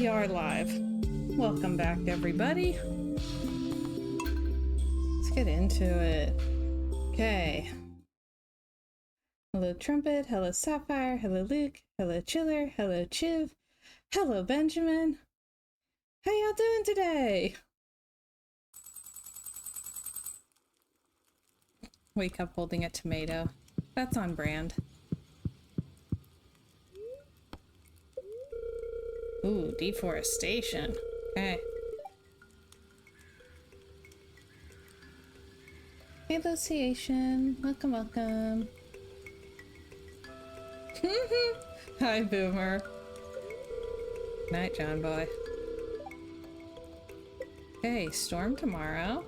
We are live. Welcome back, everybody. Let's get into it. Okay. Hello, Trumpet. Hello, Sapphire. Hello, Luke. Hello, Chiller. Hello, Chiv. Hello, Benjamin. How y'all doing today? Wake up holding a tomato. That's on brand. Ooh, deforestation. Okay. Hey, Luciation. Welcome, welcome. Hi, Boomer. Night, John Boy. Okay, storm tomorrow.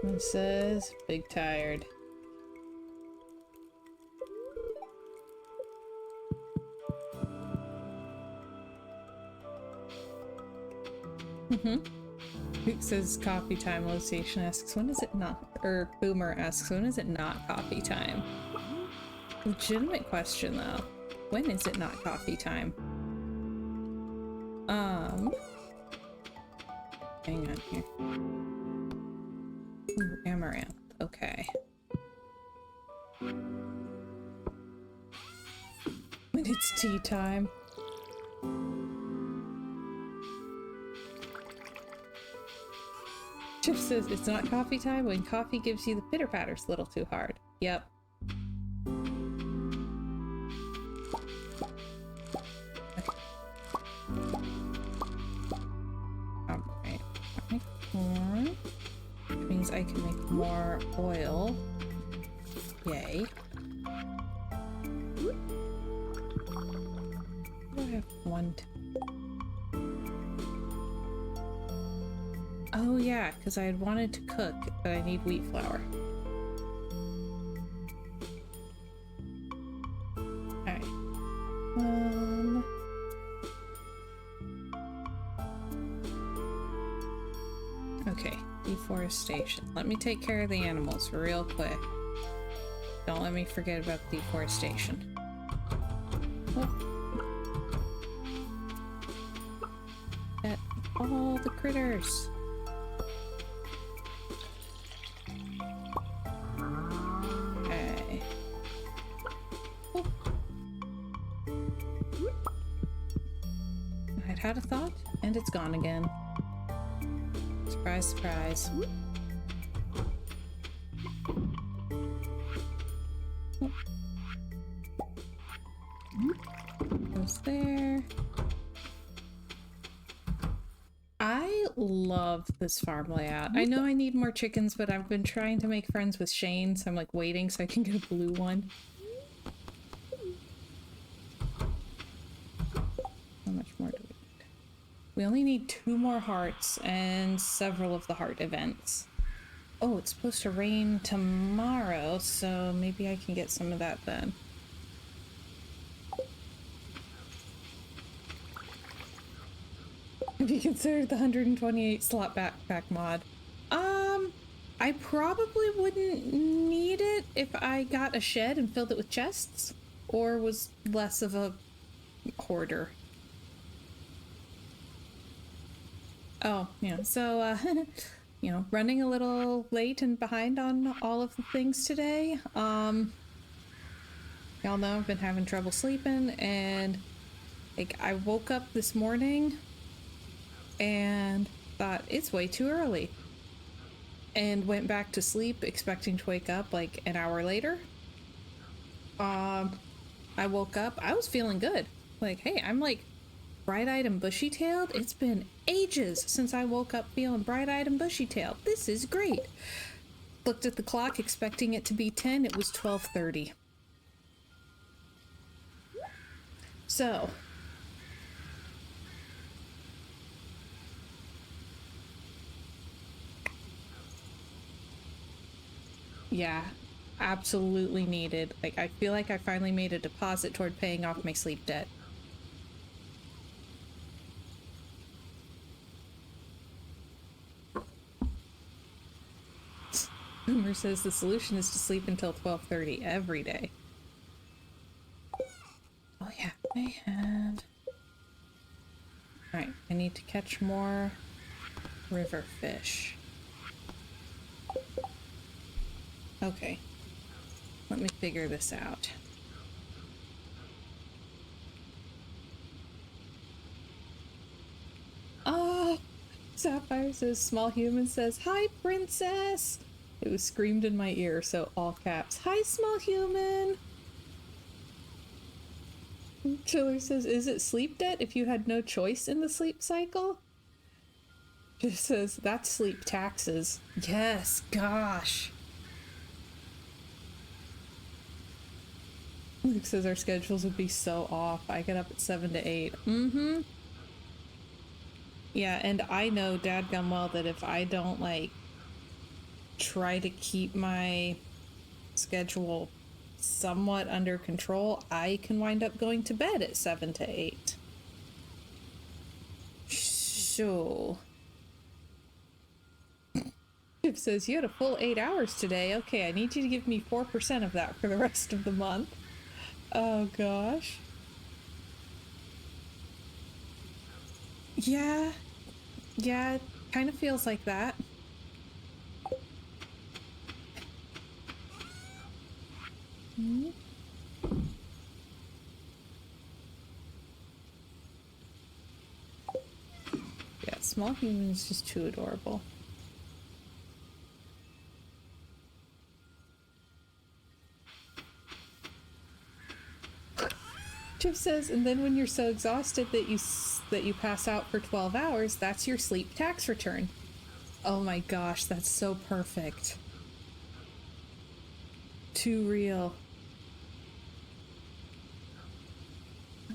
It says big tired. Luke says coffee time. Luciation asks, when is it not? Or Boomer asks, when is it not coffee time? Legitimate question, though. When is it not coffee time? Hang on here. Ooh, amaranth. Okay. When it's tea time. Chip says it's not coffee time when coffee gives you the pitter patters a little too hard. Yep. Alright. Make more. Which means I can make more oil. Yay. I have one. Oh yeah, because I had wanted to cook, but I need wheat flour. Alright. Okay, deforestation. Let me take care of the animals real quick. Don't let me forget about deforestation. Oh. Get all the critters. Had a thought, and it's gone again. Surprise, surprise. Goes there. I love this farm layout. I know I need more chickens, but I've been trying to make friends with Shane, so I'm like waiting so I can get a blue one. How much more do we? We only need 2 more hearts and several of the heart events. Oh, it's supposed to rain tomorrow, so maybe I can get some of that then. Have you considered the 128 slot backpack mod? I probably wouldn't need it if I got a shed and filled it with chests, or was less of a hoarder. Oh, yeah, so, you know, running a little late and behind on all of the things today. Y'all know I've been having trouble sleeping, and, like, I woke up this morning and thought, it's way too early. And went back to sleep expecting to wake up, like, an hour later. I woke up, I was feeling good. Like, hey, I'm, like, bright-eyed and bushy-tailed. It's been ages since I woke up feeling bright-eyed and bushy-tailed. This is great. Looked at the clock expecting it to be 10. It was 12:30. So. Yeah, absolutely needed. Like, I feel like I finally made a deposit toward paying off my sleep debt. Boomer says the solution is to sleep until 12:30 every day. need to catch more river fish. Okay. Let me figure this out. Oh! Sapphire says, small human says, hi, princess! It was screamed in my ear, so all caps. Hi, small human! Chiller says, is it sleep debt if you had no choice in the sleep cycle? Just says, that's sleep taxes. Yes, gosh. Luke says our schedules would be so off. I get up at 7 to 8. Mm-hmm. Yeah, and I know dadgum well that if I don't, like, try to keep my schedule somewhat under control, I can wind up going to bed at 7 to 8. So... Chip says, you had a full 8 hours today. Okay, I need you to give me 4% of that for the rest of the month. Oh, gosh. Yeah. Yeah, it kind of feels like that. Hmm? Yeah, small human is just too adorable. Chip says, and then when you're so exhausted that you pass out for 12 hours, that's your sleep tax return. Oh my gosh, that's so perfect. Too real. I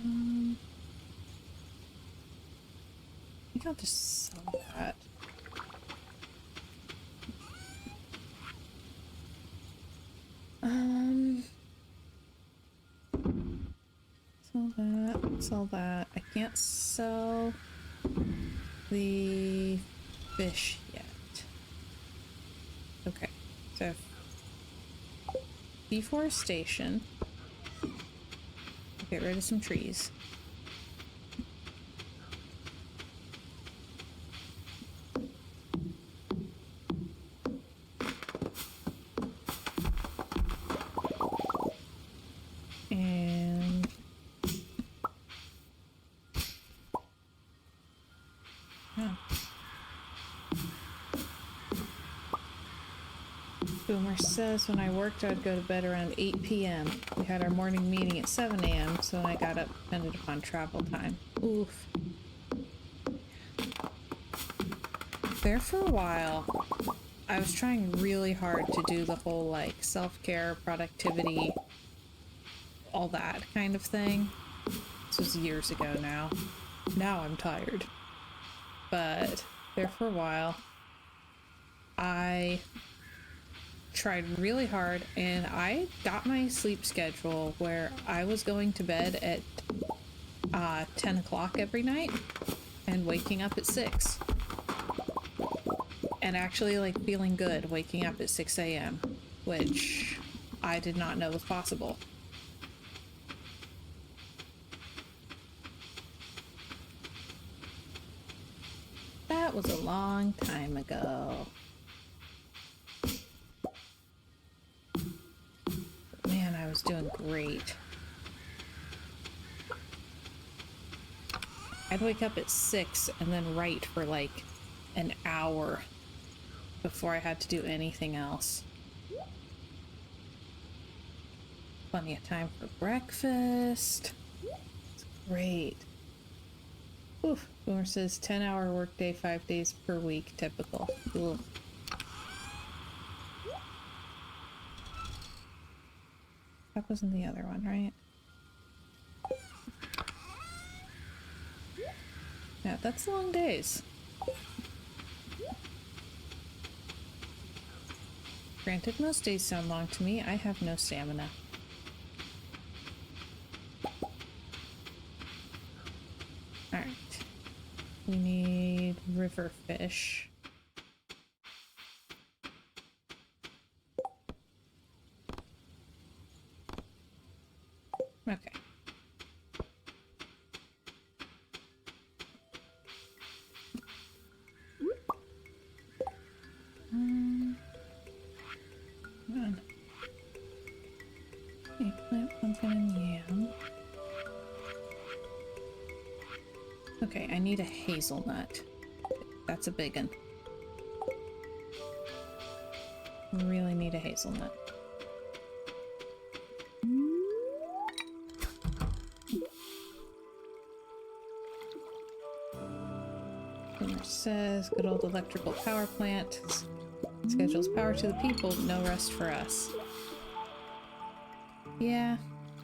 think I'll just sell that. Sell that, sell that. I can't sell the fish yet. Okay, so deforestation. Get rid of some trees. And yeah. Boomer says when I worked, I'd go to bed around 8 p.m. We had our morning meeting at 7 a.m., so when I got up, depended upon travel time. Oof. There for a while, I was trying really hard to do the whole, like, self-care, productivity, all that kind of thing. This was years ago now. Now I'm tired. But there for a while, I tried really hard and I got my sleep schedule where I was going to bed at 10 o'clock every night and waking up at 6. And actually, like, feeling good waking up at 6 a.m., which I did not know was possible. That was a long time ago. Man, I was doing great. I'd wake up at 6 and then write for like an hour before I had to do anything else. Plenty of time for breakfast. It's great. Oof. Boomer says 10-hour workday, 5 days per week, typical. Ugh. That wasn't the other one, right? Yeah, that's long days. Granted, most days sound long to me. I have no stamina. Alright. We need river fish. Okay. Come on. Eggplant, pumpkin, and yam. Okay, I need a hazelnut. That's a big one. Really need a hazelnut. It says, good old electrical power plant. Schedules power to the people, no rest for us. Yeah,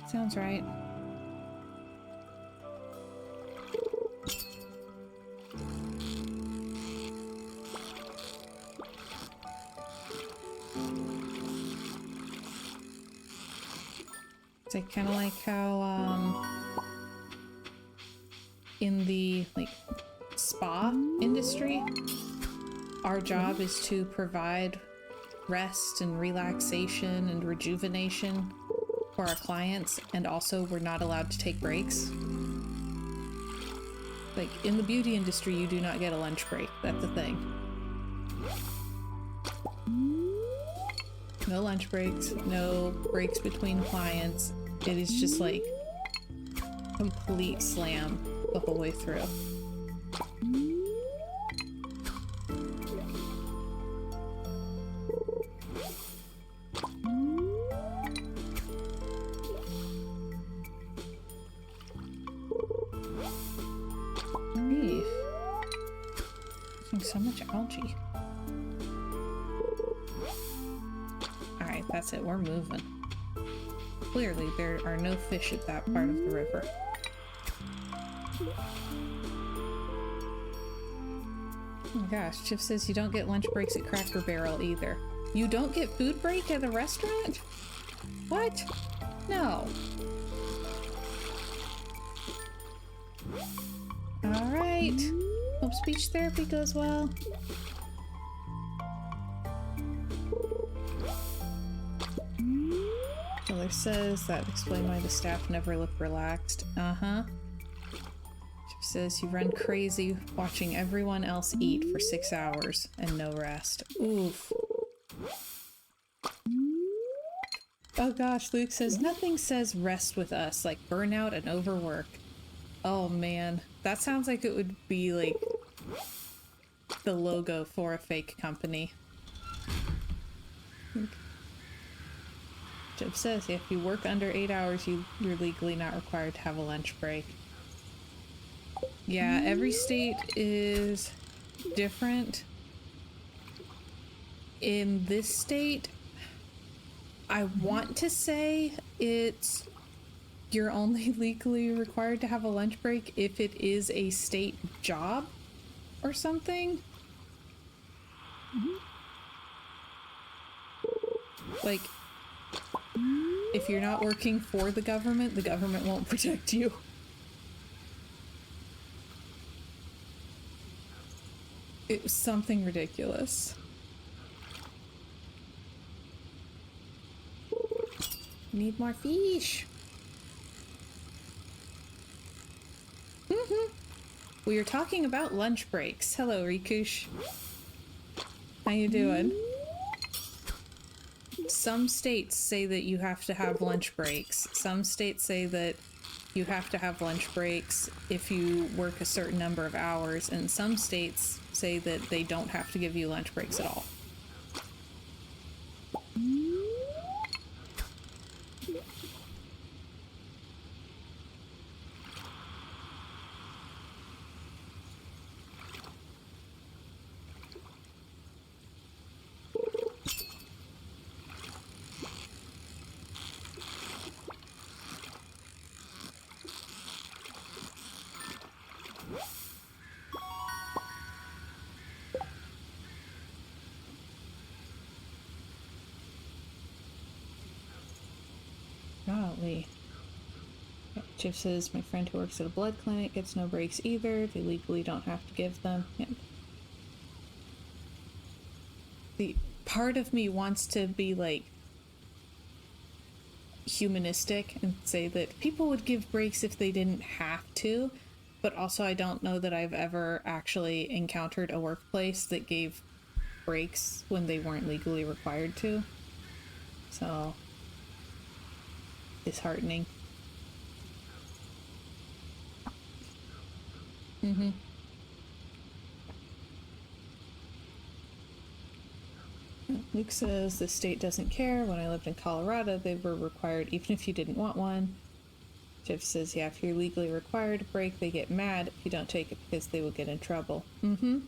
sounds right. It's kind of like how, in the, like, spa industry, our job is to provide rest and relaxation and rejuvenation for our clients, and also we're not allowed to take breaks. Like, in the beauty industry, you do not get a lunch break. That's the thing. No lunch breaks, no breaks between clients. It is just like complete slam the whole way through. Beef. So much algae. Alright, that's it. We're moving. Clearly, there are no fish at that part of the river. Oh my gosh, Chip says you don't get lunch breaks at Cracker Barrel either. You don't get food break at a restaurant? What? No. Alright. Hope speech therapy goes well. Killer says that explains why the staff never look relaxed. Uh-huh. Chip says you run crazy watching everyone else eat for 6 hours and no rest. Oof. Oh gosh, Luke says nothing says rest with us like burnout and overwork. Oh man, that sounds like it would be like the logo for a fake company. Chip says if you work under 8 hours, you're legally not required to have a lunch break. Yeah, every state is different. In this state, I want to say it's you're only legally required to have a lunch break if it is a state job or something. Like, if you're not working for the government won't protect you. It was something ridiculous. Need more fish. We are talking about lunch breaks. Hello, Rikush. How you doing? Some states say that you have to have lunch breaks. Some states say that you have to have lunch breaks if you work a certain number of hours, and some states say that they don't have to give you lunch breaks at all. Golly. Chip says, my friend who works at a blood clinic gets no breaks either. They legally don't have to give them. Yeah. The part of me wants to be like humanistic and say that people would give breaks if they didn't have to, but also I don't know that I've ever actually encountered a workplace that gave breaks when they weren't legally required to. So, disheartening. Mm-hmm. Luke says the state doesn't care. When I lived in Colorado, they were required even if you didn't want one. Jeff says, yeah, if you're legally required to break, they get mad if you don't take it because they will get in trouble. Mm-hmm.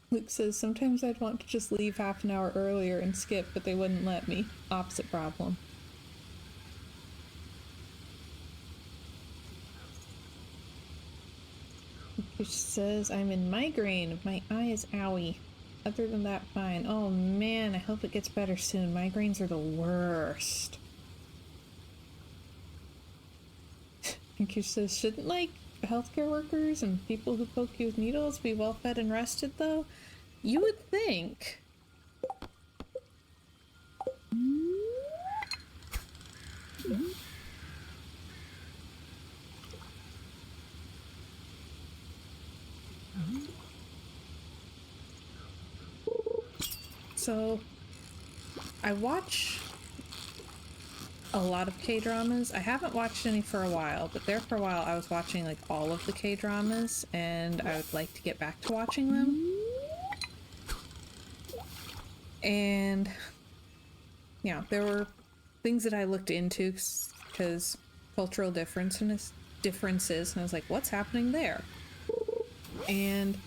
Luke says, sometimes I'd want to just leave half an hour earlier and skip, but they wouldn't let me. Opposite problem. Luke says, I'm in migraine. My eye is owie. Other than that, fine. Oh man, I hope it gets better soon. Migraines are the worst. Luke says, shouldn't, like, healthcare workers and people who poke you with needles be well fed and rested, though? You would think. So, I watch a lot of K-dramas. I haven't watched any for a while, but there for a while I was watching like all of the K-dramas, and I would like to get back to watching them. And yeah, there were things that I looked into because cultural differences, and I was like, what's happening there? And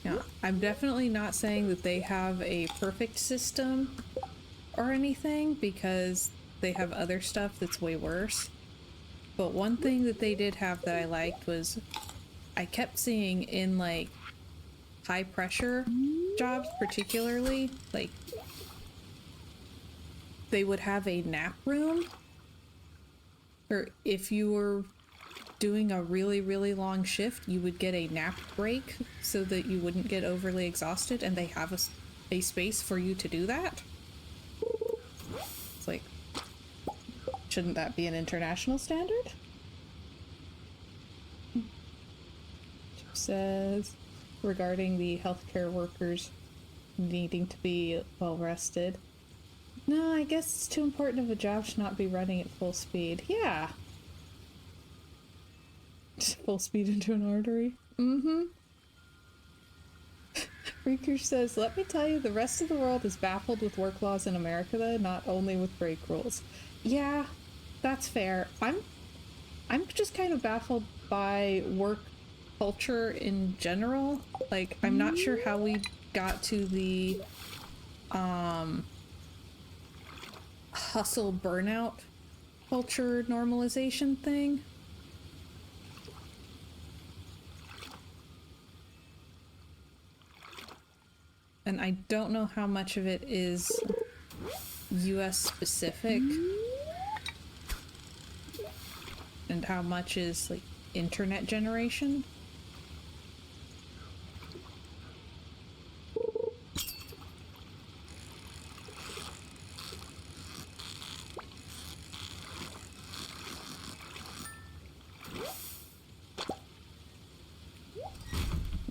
yeah, I'm definitely not saying that they have a perfect system or anything, because they have other stuff that's way worse. But one thing that they did have that I liked was I kept seeing in like high pressure jobs, particularly, like they would have a nap room, or if you were doing a really, really long shift, you would get a nap break so that you wouldn't get overly exhausted, and they have a space for you to do that. It's like, shouldn't that be an international standard? Says regarding the healthcare workers needing to be well rested. No, I guess it's too important of a job to not be running at full speed. Yeah. Full speed into an artery. Mm-hmm. Freaker says, let me tell you, the rest of the world is baffled with work laws in America, though, not only with break rules. Yeah, that's fair. I'm just kind of baffled by work culture in general. Like, I'm not sure how we got to the hustle burnout culture normalization thing. And I don't know how much of it is US specific and how much is like internet generation.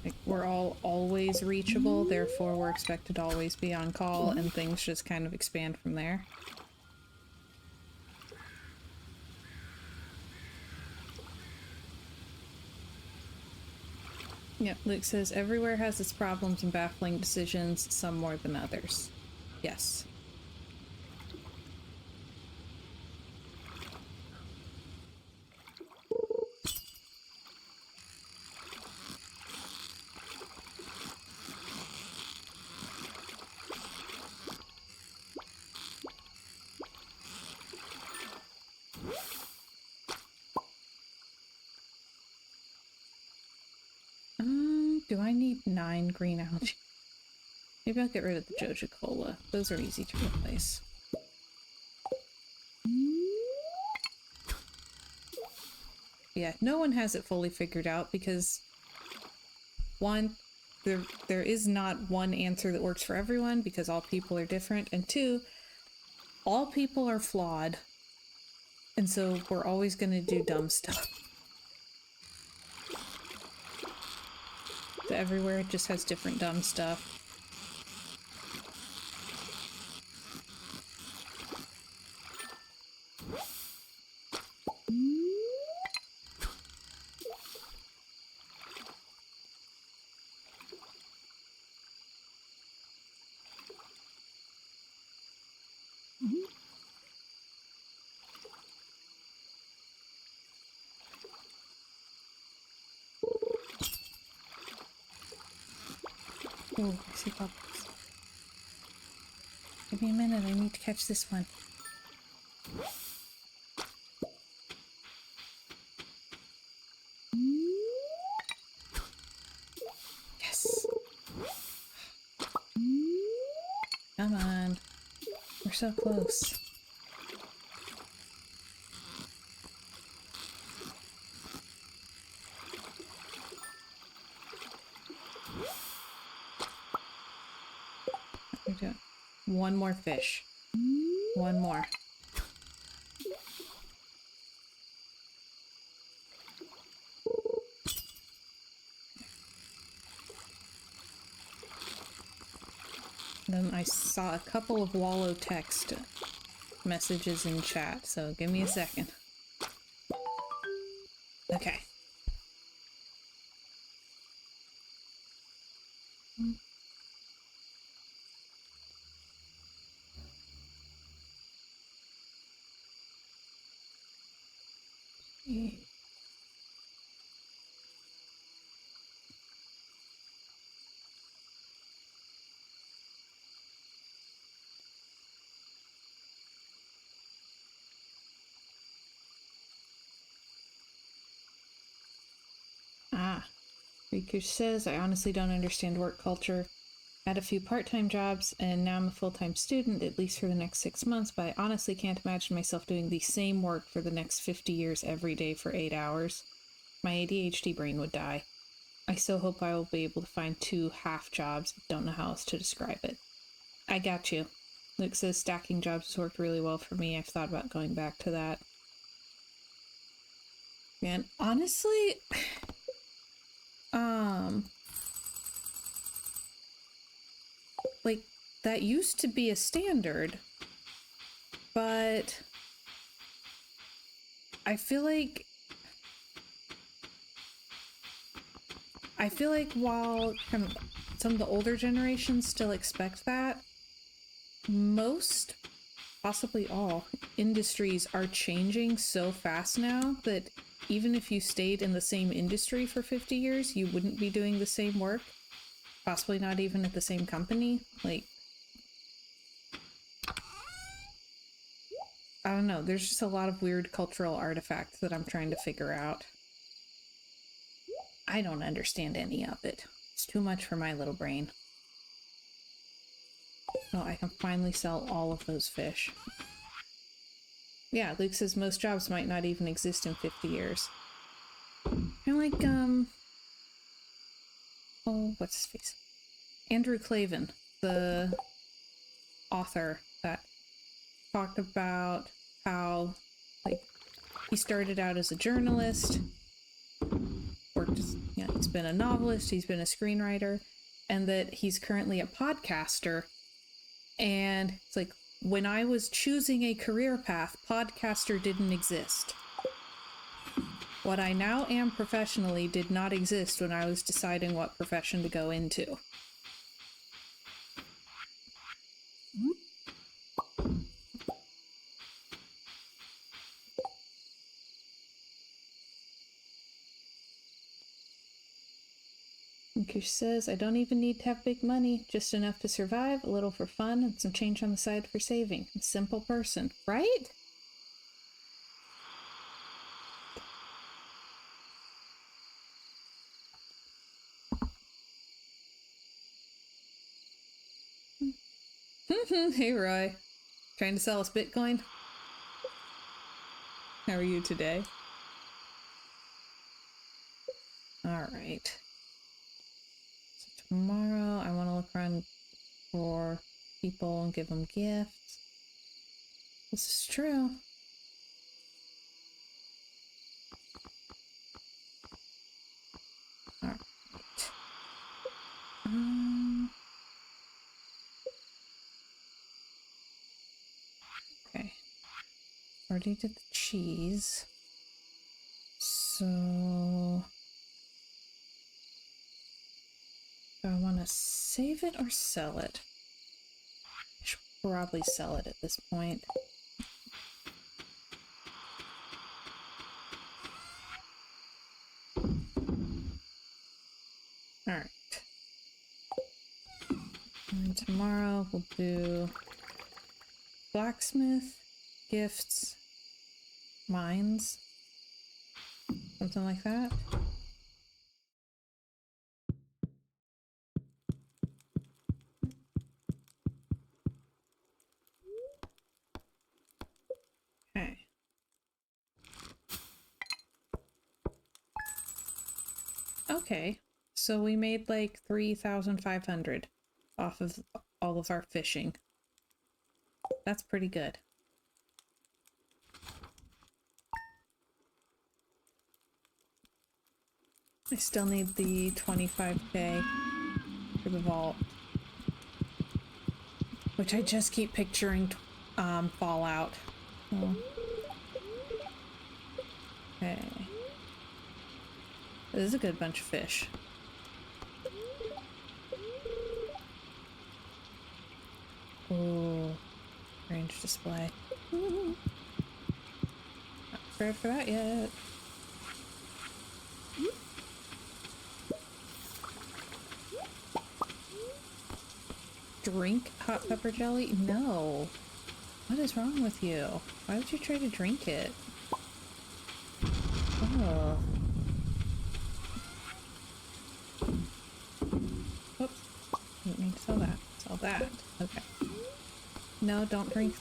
Like, we're all always reachable, therefore we're expected to always be on call, and things just kind of expand from there. Yep, Luke says, everywhere has its problems and baffling decisions, some more than others. Yes. Do I need 9 green algae? Maybe I'll get rid of the Joja Cola. Those are easy to replace. Yeah, no one has it fully figured out because, one, there is not one answer that works for everyone because all people are different, and two, all people are flawed, and so we're always going to do dumb stuff. everywhere. It just has different dumb stuff. Oh, I see bubbles. Give me a minute, I need to catch this one. Yes! Come on. We're so close. What are we doing? One more fish. One more. Then I saw a couple of wallow text messages in chat, so give me a second. Okay. Ah. Riku says, I honestly don't understand work culture. Had a few part-time jobs, and now I'm a full-time student, at least for the next 6 months, but I honestly can't imagine myself doing the same work for the next 50 years every day for 8 hours. My ADHD brain would die. I so hope I will be able to find 2 half jobs. Don't know how else to describe it. I got you. Luke says stacking jobs has worked really well for me. I've thought about going back to that. Man, honestly, like, that used to be a standard, but I feel like while kind of some of the older generations still expect that, most, possibly all, industries are changing so fast now that even if you stayed in the same industry for 50 years, you wouldn't be doing the same work. Possibly not even at the same company. Like, I don't know. There's just a lot of weird cultural artifacts that I'm trying to figure out. I don't understand any of it. It's too much for my little brain. Oh, I can finally sell all of those fish. Yeah, Luke says most jobs might not even exist in 50 years. I'm like, oh, what's his face? Andrew Clavin, the author that talked about how, like, he started out as a journalist, worked as, you know, he's been a novelist, he's been a screenwriter, and that he's currently a podcaster. And it's like, when I was choosing a career path, podcaster didn't exist. What I now am professionally did not exist when I was deciding what profession to go into. Kush says, I don't even need to have big money, just enough to survive, a little for fun, and some change on the side for saving. A simple person, right? Hey, Roy. Trying to sell us Bitcoin? How are you today? Alright. So tomorrow I want to look around for people and give them gifts. This is true. Alright. Already did the cheese. So... do I want to save it or sell it? I should probably sell it at this point. Alright. And tomorrow we'll do blacksmith, gifts, mines, something like that. Okay. Okay, so we made like 3,500 off of all of our fishing. That's pretty good. I still need the 25k for the vault, which I just keep picturing Fallout. Oh. Okay. This is a good bunch of fish. Oh, range display. Not prepared for that yet. Drink hot pepper jelly? No. What is wrong with you? Why would you try to drink it? Oh. Oops. Didn't mean to sell that. Sell that. Okay. No, don't drink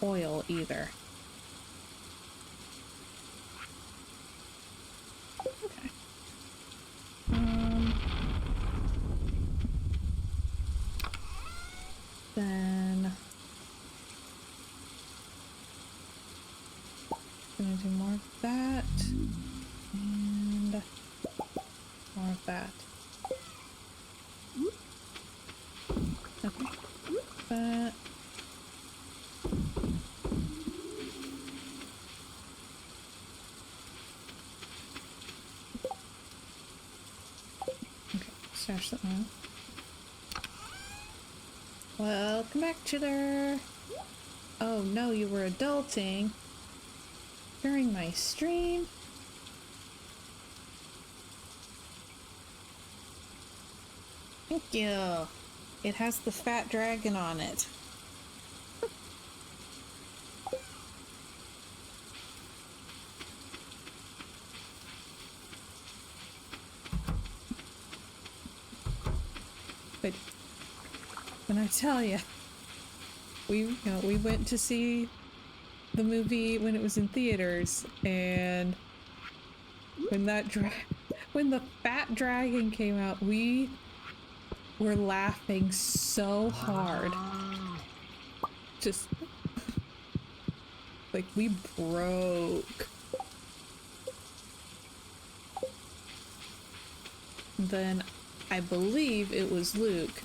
oil either. Okay. Then gonna do more of that and more of that. Okay. That. Okay, stash that now. Welcome back, Chitter. Oh no, you were adulting during my stream. Thank you. It has the fat dragon on it. But when I tell you, we went to see the movie when it was in theaters, and when the fat dragon came out, we were laughing so hard. Just like we broke. Then I believe it was Luke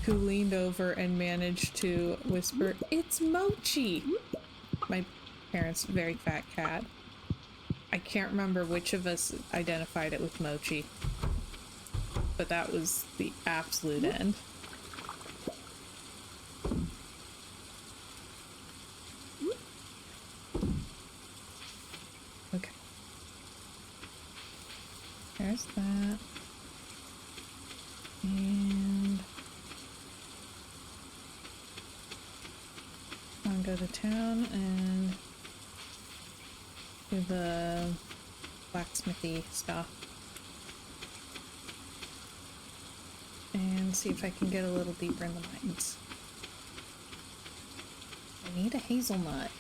who leaned over and managed to whisper, "It's Mochi!" My parents' very fat cat. I can't remember which of us identified it with Mochi, but that was the absolute end. Okay. There's that. And I'm gonna go to town and do the blacksmithy stuff. And see if I can get a little deeper in the mines. I need a hazelnut.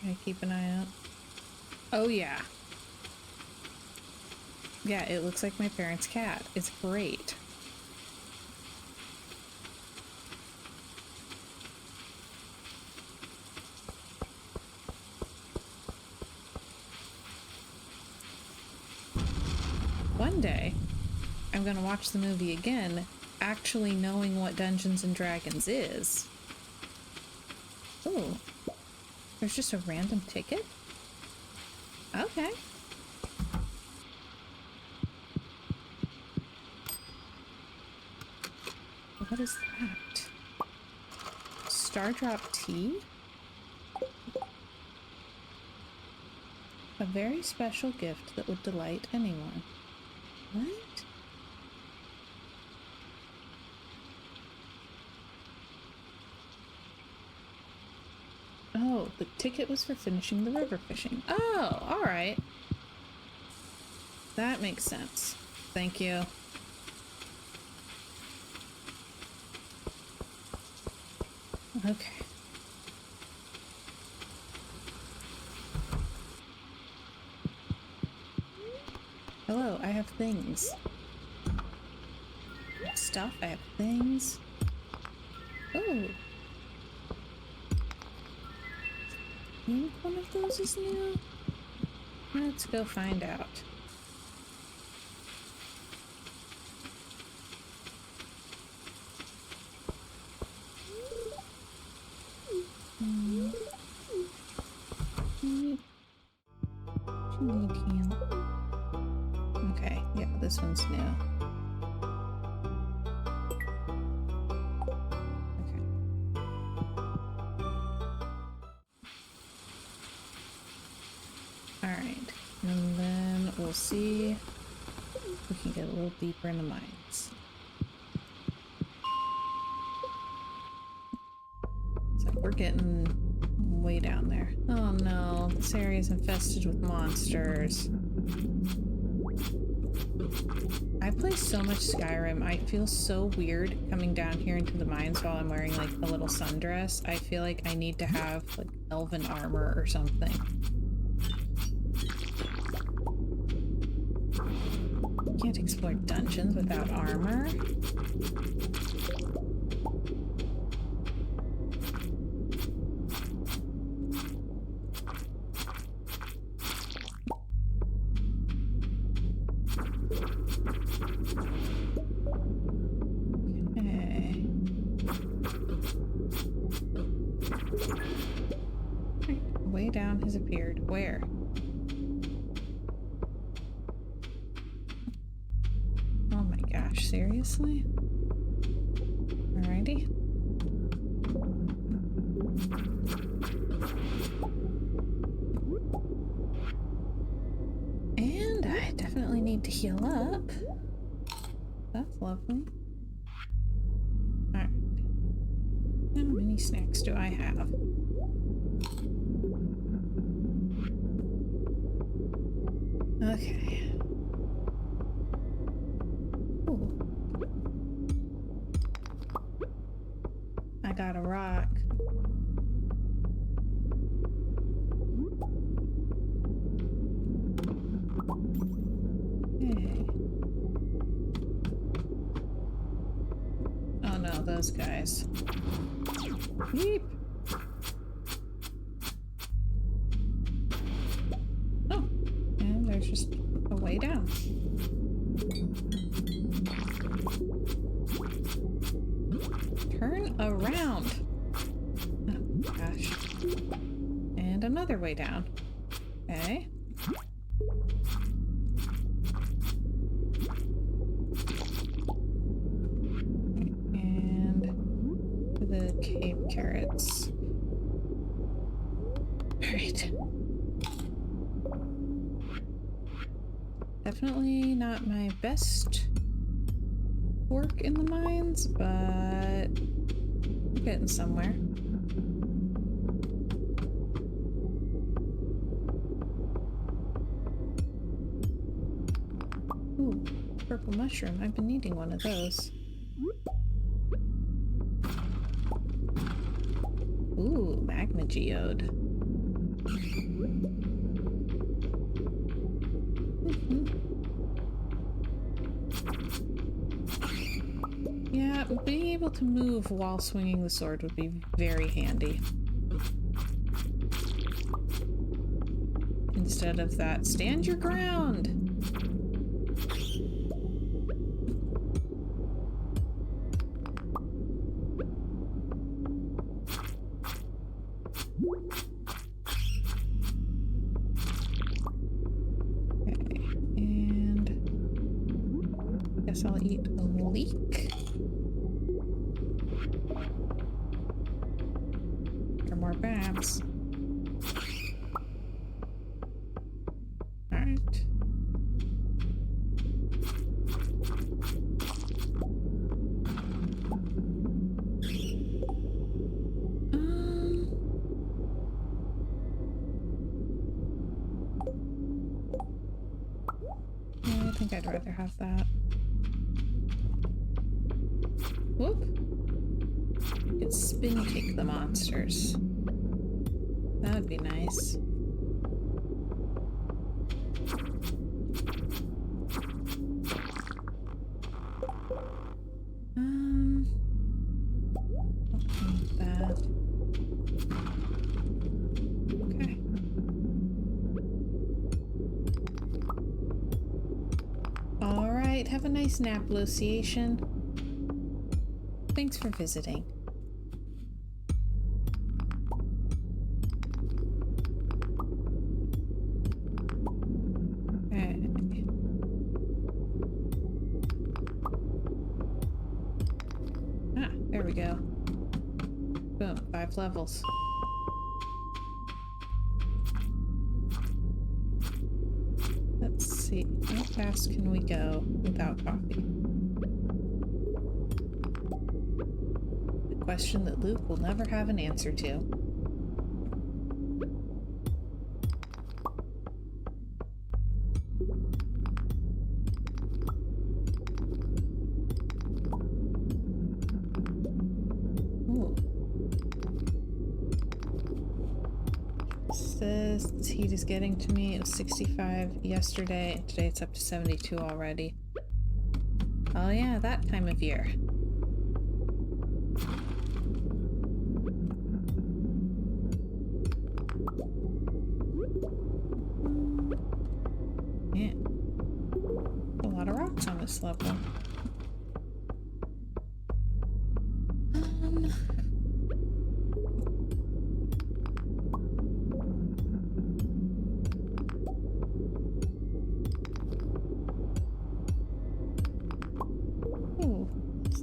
Can I keep an eye out? Oh yeah. Yeah, it looks like my parents' cat. It's great. I'm gonna watch the movie again, actually knowing what Dungeons and Dragons is. Ooh. There's just a random ticket? Okay. What is that? Stardrop tea? A very special gift that would delight anyone. What? Oh, the ticket was for finishing the river fishing. Oh, alright. That makes sense. Thank you. Okay. Hello, I have things. Stuff, I have things. Oh. I think one of those is new. Let's go find out. Okay, yeah, this one's new. Okay. Alright, and then we'll see if we can get a little deeper in the mines. It's like we're getting way down there. Oh no, this area is infested with monsters. I play so much Skyrim, I feel so weird coming down here into the mines while I'm wearing like a little sundress. I feel like I need to have like elven armor or something. You can't explore dungeons without armor. Way down has appeared. Where? Oh my gosh, seriously? Alrighty. And I definitely need to heal up. That's lovely. Alright. How many snacks do I have? Okay. Ooh. I got a rock. Hey. Oh no, those guys. Yeep. Oh, and there's just a way down. Turn around. Oh gosh. And another way down. Okay. And the cave carrots. Alright. Definitely not my best work in the mines, but we're getting somewhere. Ooh, purple mushroom. I've been needing one of those. Ooh, magma geode. Yeah, being able to move while swinging the sword would be very handy. Instead of that, stand your ground! guess I'll eat a leek. Or more bats. Alright. Yeah, I think I'd rather have that. Whoop. You could spin kick the monsters. That would be nice. I'll need that. Okay. All right, have a nice nap, Luciation. Thanks for visiting. There we go. Boom, 5 levels. Let's see, how fast can we go without coffee? The question that Luke will never have an answer to. Says this heat is getting to me. It was 65 yesterday, and today it's up to 72 already. Oh yeah, that time of year. Yeah. A lot of rocks on this level.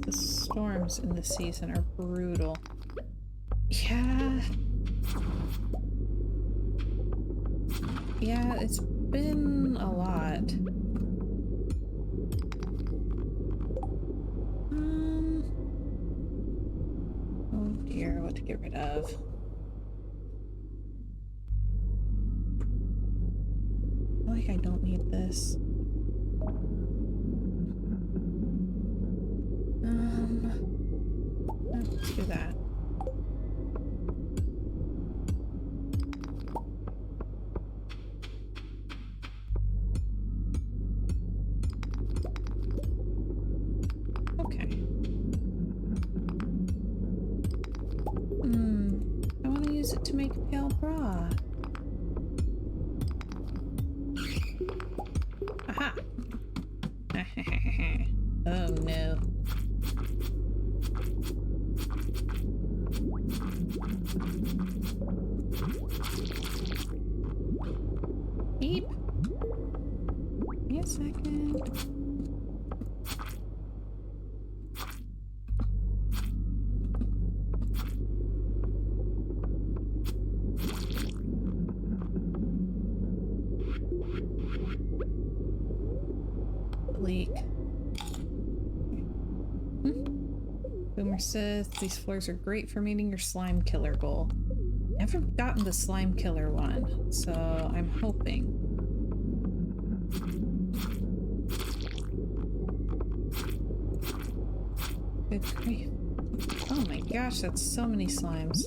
The storms in this season are brutal. Yeah. Yeah, it's been a lot. Oh dear, what to get rid of? I feel like I don't need this. Let's do that. Okay. I want to use it to make pale bra. Aha! Oh no. Beep. Give me a second. Leak. Boomer says these floors are great for meeting your slime killer goal. Never gotten the slime killer one, so I'm hoping. Good grief. Oh my gosh, that's so many slimes.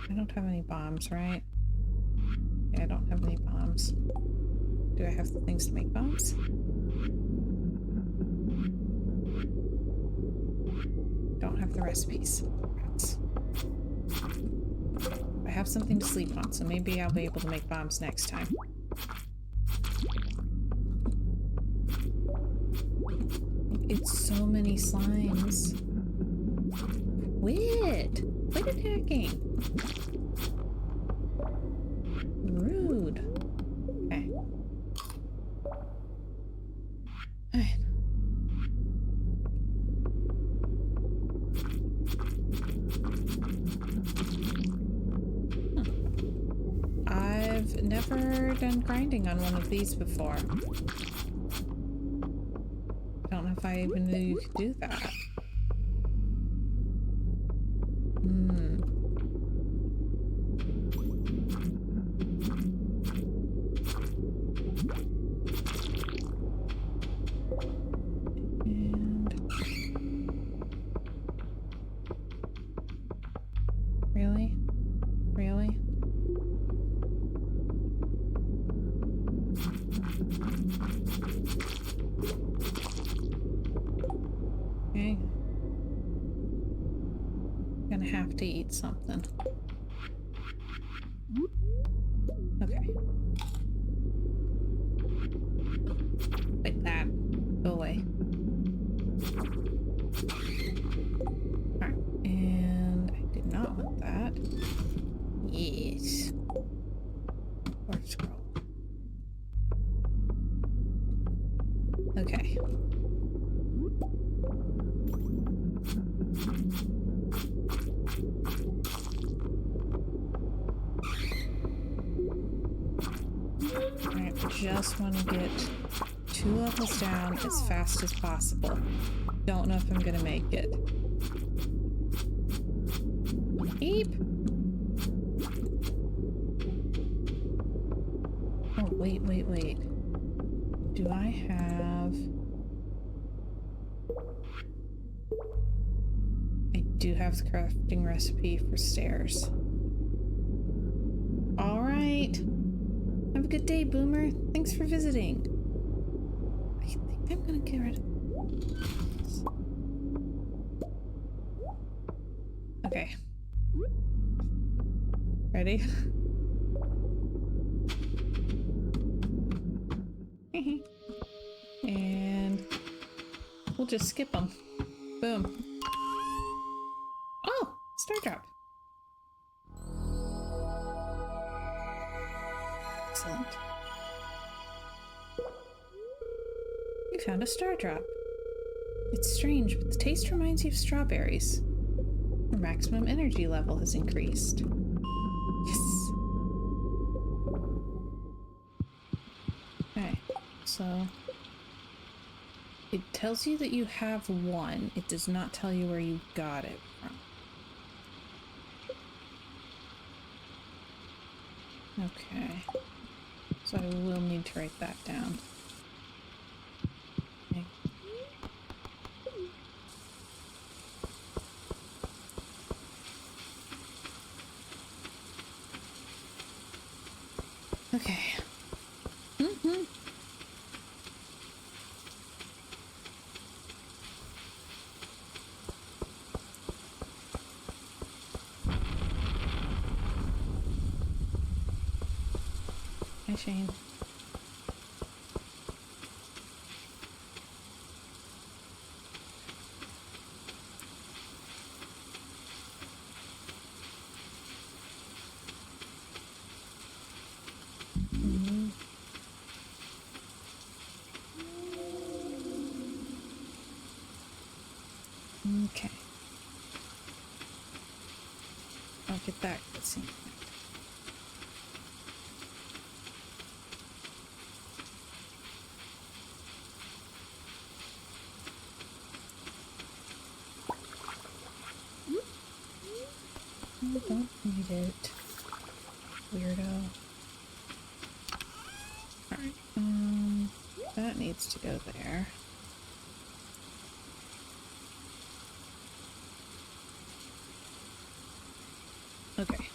I don't have any bombs, right? Yeah, I don't have any bombs. Do I have the things to make bombs? Don't have the recipes. Rats. I have something to sleep on, so maybe I'll be able to make bombs next time. It's so many slimes. Quit! Quit attacking! Rude. Okay. Alright. never done grinding on one of these before. I don't know if I even knew you could do that. Really? Really? Okay. Gonna have to eat something. Okay. Like that. Go away. Alright. And I did not want that. Yes. Or scroll. Okay. Alright, just want to get 2 levels down as fast as possible. Don't know if I'm gonna make it. Eep! Oh, wait. Do I have... I do have the crafting recipe for stairs. Alright. Have a good day, Boomer. Thanks for visiting. I think I'm gonna get rid of this. Okay. Ready? And we'll just skip them. Boom. Oh! Star drop. Excellent. We found a star drop. It's strange, but the taste reminds you of strawberries. Your maximum energy level has increased. Yes! Okay, so... it tells you that you have 1. It does not tell you where you got it from. Okay. So I will need to write that down. Okay. Okay. Hi, Shane. Okay. I'll get that cutscene. I don't need it. Weirdo. Alright, that needs to go there. Okay.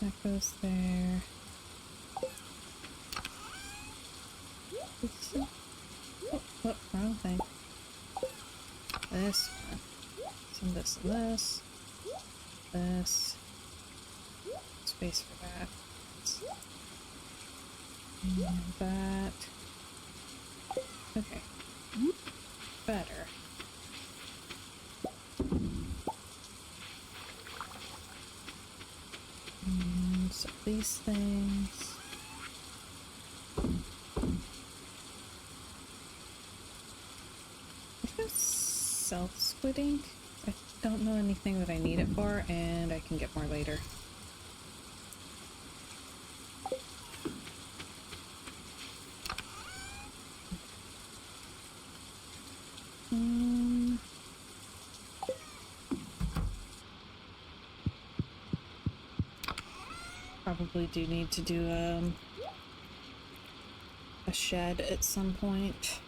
That goes there. Oh, wrong thing. This one. Some this and this. This. Space for that. And that. Okay. Better. And so these things. What about self-splitting? I don't know anything that I need it for, and I can get more later. Probably do need to do a shed at some point.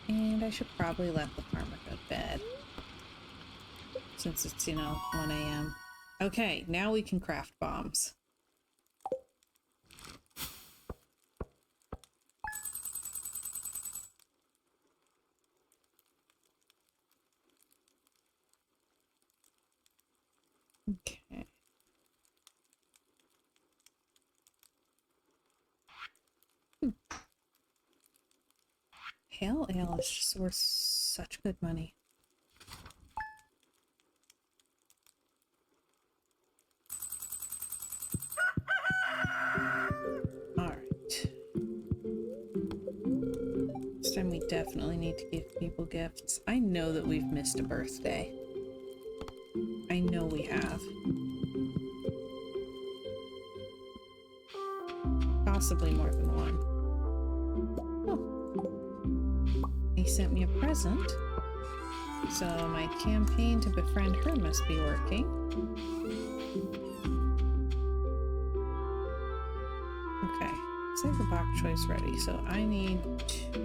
And I should probably let the farmer go to bed. Since it's, you know, 1 a.m. Okay, now we can craft bombs. Okay. Pale ale is just worth such good money. Alright. This time we definitely need to give people gifts. I know that we've missed a birthday. I know we have. Possibly more than one. Oh. He sent me a present. So my campaign to befriend her must be working. Okay. Let's have the bok choice ready. So I need 2.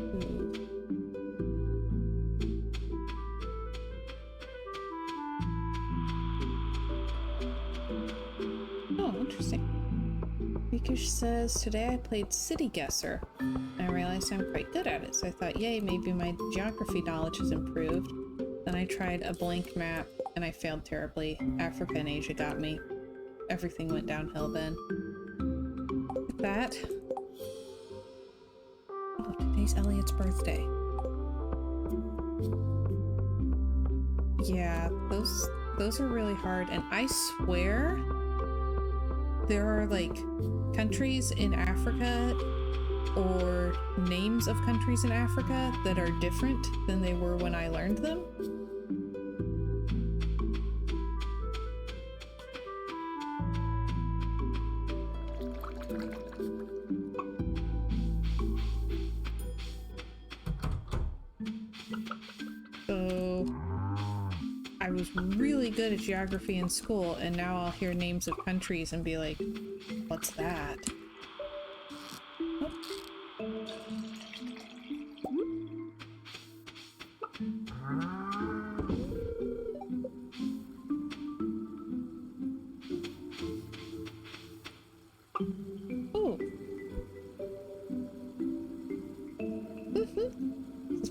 Oh, interesting. Mikush says, today I played City Guesser. I realized I'm quite good at it, so I thought, yay, maybe my geography knowledge has improved. Then I tried a blank map, and I failed terribly. Africa and Asia got me. Everything went downhill then. Like that. Oh, today's Elliot's birthday. Yeah, those are really hard, and I swear there are, like, countries in Africa or names of countries in Africa that are different than they were when I learned them. So I was really good at geography in school, and now I'll hear names of countries and be like, what's that? Oh. Ooh.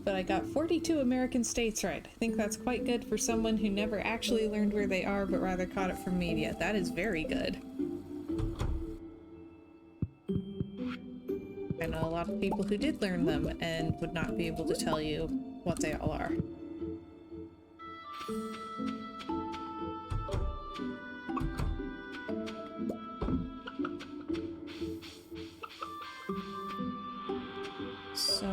But I got 42 American states right. I think that's quite good for someone who never actually learned where they are, but rather caught it from media. That is very good. I know a lot of people who did learn them and would not be able to tell you what they all are. So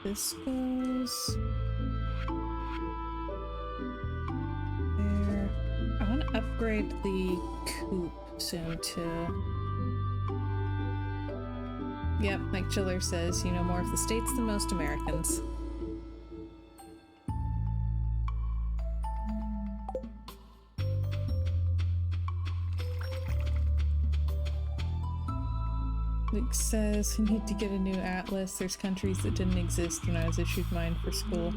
this goes there. I want to upgrade the coop soon too. Yep, like Chiller says, you know more of the states than most Americans. Luke says, I need to get a new atlas. There's countries that didn't exist when I was issued mine for school.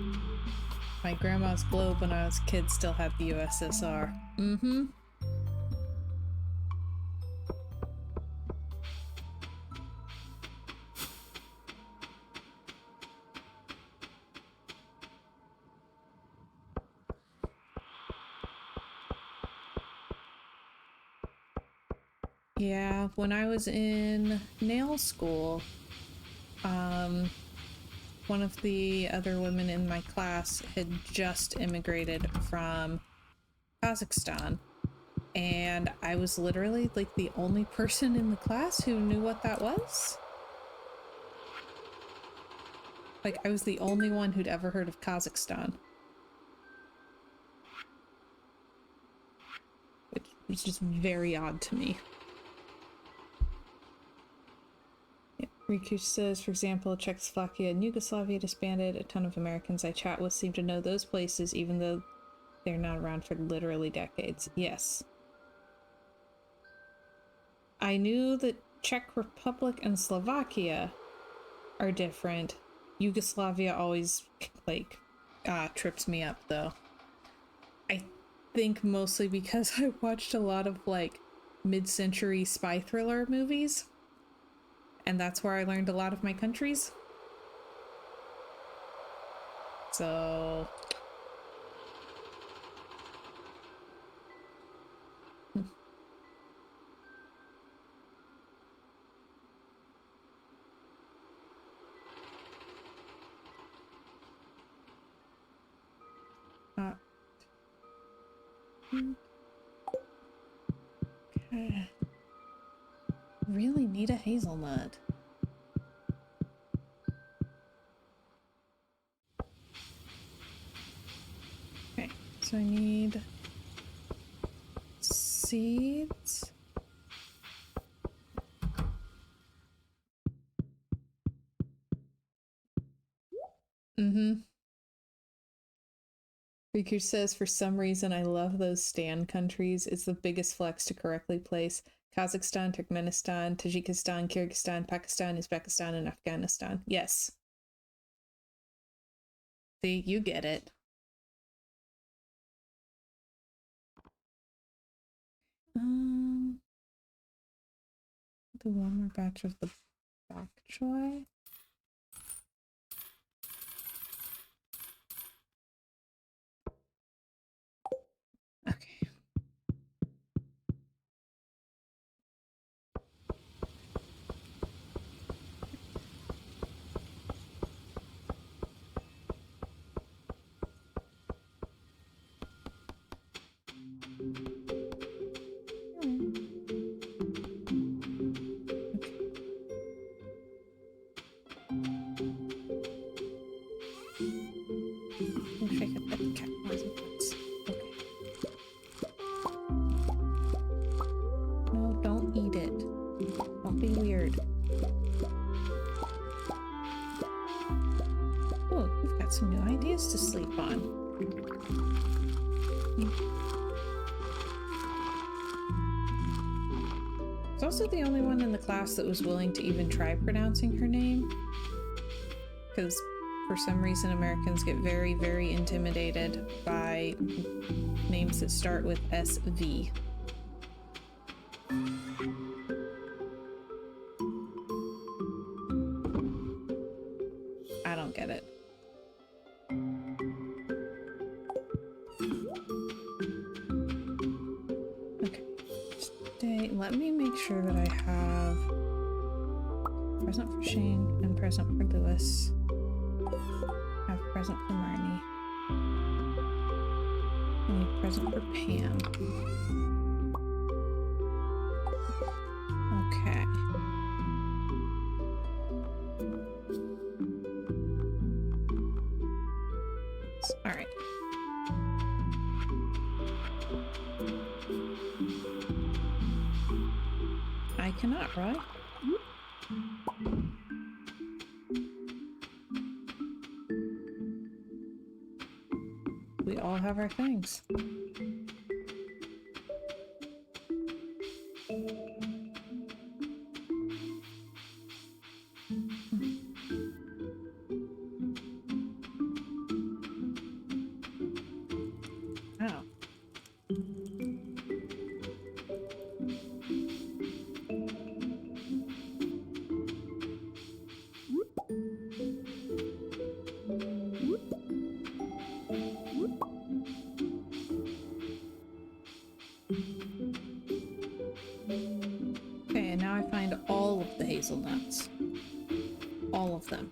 My grandma's globe when I was a kid still had the USSR. Mm-hmm. Yeah, when I was in nail school, one of the other women in my class had just immigrated from Kazakhstan. And I was literally like the only person in the class who knew what that was. Like, I was the only one who'd ever heard of Kazakhstan. Which was just very odd to me. Yeah. Riku says, for example, Czechoslovakia and Yugoslavia disbanded. A ton of Americans I chat with seem to know those places, even though they're not around for literally decades. Yes. I knew that Czech Republic and Slovakia are different. Yugoslavia always, like, trips me up, though. I think mostly because I watched a lot of, like, mid-century spy thriller movies. And that's where I learned a lot of my countries. So... Okay. Really need a hazelnut. Okay, so I need seeds. Riku says, for some reason, I love those Stan countries. It's the biggest flex to correctly place Kazakhstan, Turkmenistan, Tajikistan, Kyrgyzstan, Pakistan, Uzbekistan, and Afghanistan. Yes. See, you get it. Do one more batch of the bok choy. Okay. Wish I could put the cat noise at once. Okay. No, don't eat it. Don't be weird. Oh, we've got some new ideas to sleep on. I was also the only one in the class that was willing to even try pronouncing her name. Because for some reason Americans get very, very intimidated by names that start with SV. I don't get it. Okay. Stay. Let me make sure that I have present for Shane and present for Lewis. I have present for Marnie. I need present for Pam. Okay. All right. I cannot, right? We all have our things. Wow. Okay, and now I find all of the hazelnuts. All of them.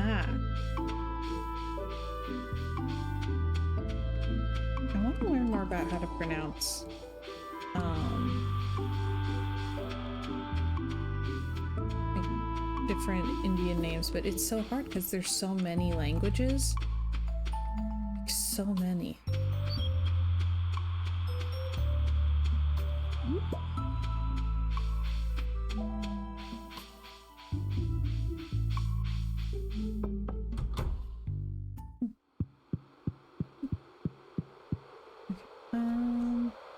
Ah. I want to learn more about how to pronounce like different Indian names, but it's so hard because there's so many languages. Like, so many.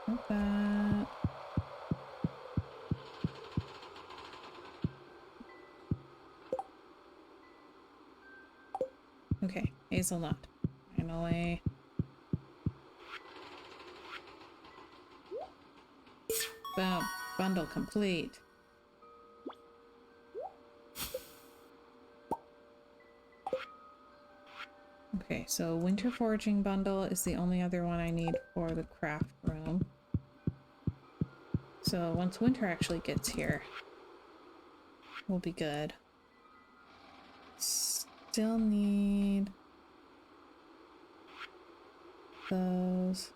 Not that. Okay, hazelnut. Finally. Boom. Bundle complete. Okay, so winter foraging bundle is the only other one I need for the craft room. So once winter actually gets here, we'll be good. Still need those.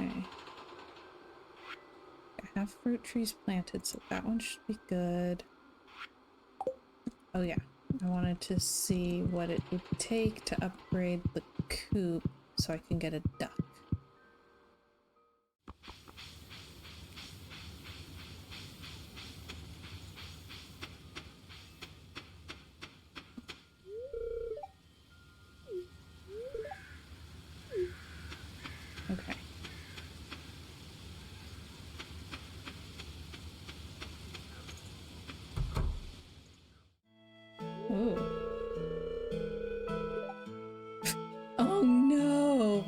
Okay. I have fruit trees planted, so that one should be good. Oh yeah, I wanted to see what it would take to upgrade the coop so I can get a duck. Okay. Ooh. Oh no!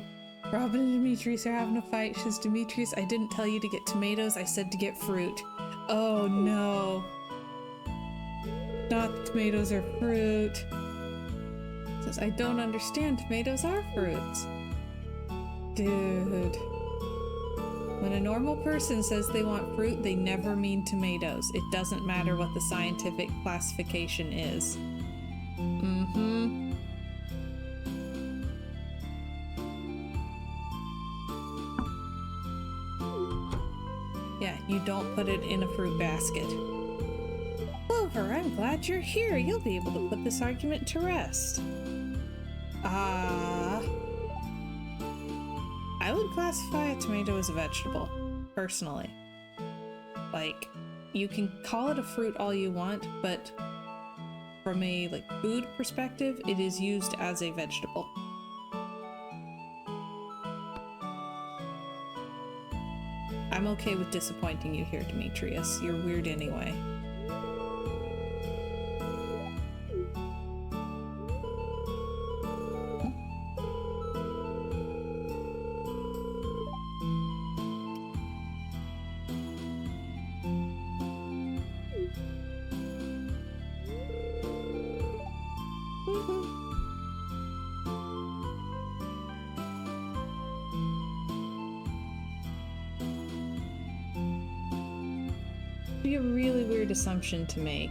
Robin and Demetrius are having a fight. She says, Demetrius, I didn't tell you to get tomatoes, I said to get fruit. Oh no. Not tomatoes are fruit. Says, I don't understand, tomatoes are fruits. Dude. When a normal person says they want fruit, they never mean tomatoes. It doesn't matter what the scientific classification is. Mm-hmm. Yeah, you don't put it in a fruit basket. Clover, I'm glad you're here. You'll be able to put this argument to rest. I would classify a tomato as a vegetable, personally. Like, you can call it a fruit all you want, but from a food perspective, it is used as a vegetable. I'm okay with disappointing you here, Demetrius. You're weird anyway. Be a really weird assumption to make.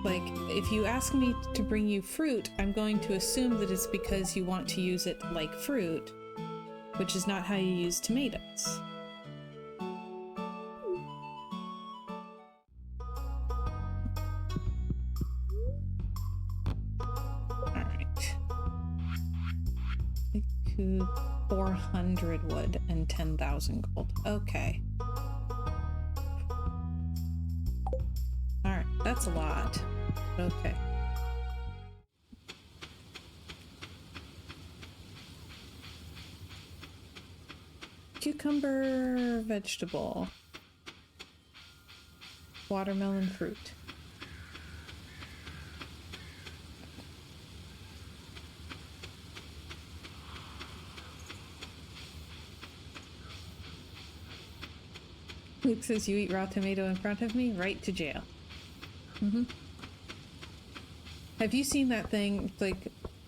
Like, if you ask me to bring you fruit, I'm going to assume that it's because you want to use it like fruit, which is not how you use tomatoes. Alright. 400 wood and 10,000 gold. Okay. Alright, that's a lot. Okay. Cucumber, vegetable. Watermelon, fruit. Luke says, you eat raw tomato in front of me? Right to jail. Mm-hmm. Have you seen that thing,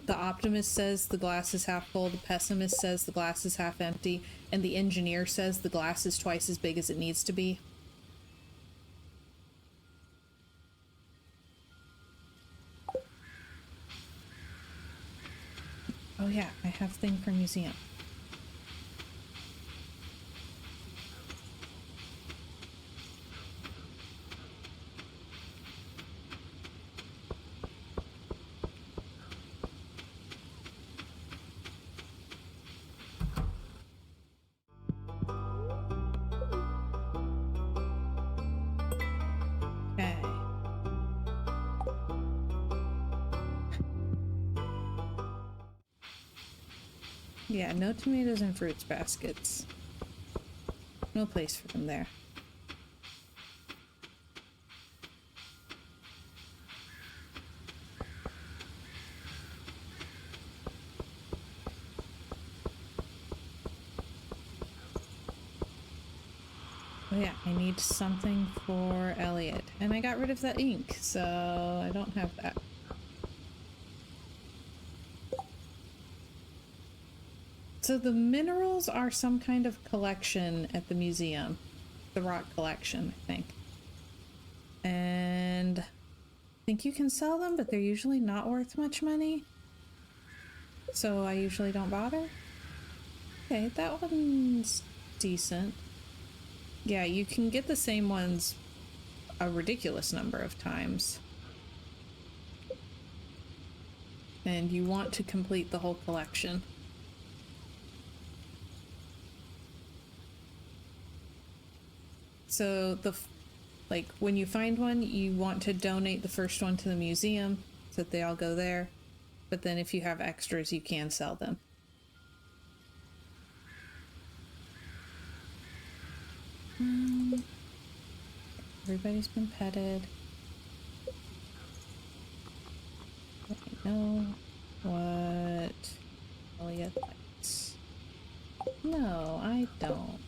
The optimist says the glass is half full, the pessimist says the glass is half empty, and the engineer says the glass is twice as big as it needs to be. Oh yeah, I have thing for museum. Okay. Yeah, no tomatoes and fruits baskets. No place for them there. Oh yeah, I need something for Elliot. And I got rid of that ink, so I don't have that. So the minerals are some kind of collection at the museum. The rock collection, I think. And I think you can sell them, but they're usually not worth much money. So I usually don't bother. Okay, that one's decent. Yeah, you can get the same ones a ridiculous number of times. And you want to complete the whole collection. So like when you find one, you want to donate the first one to the museum so that they all go there. But then if you have extras, you can sell them. Everybody's been petted. Let me know what Elliot likes. No, I don't.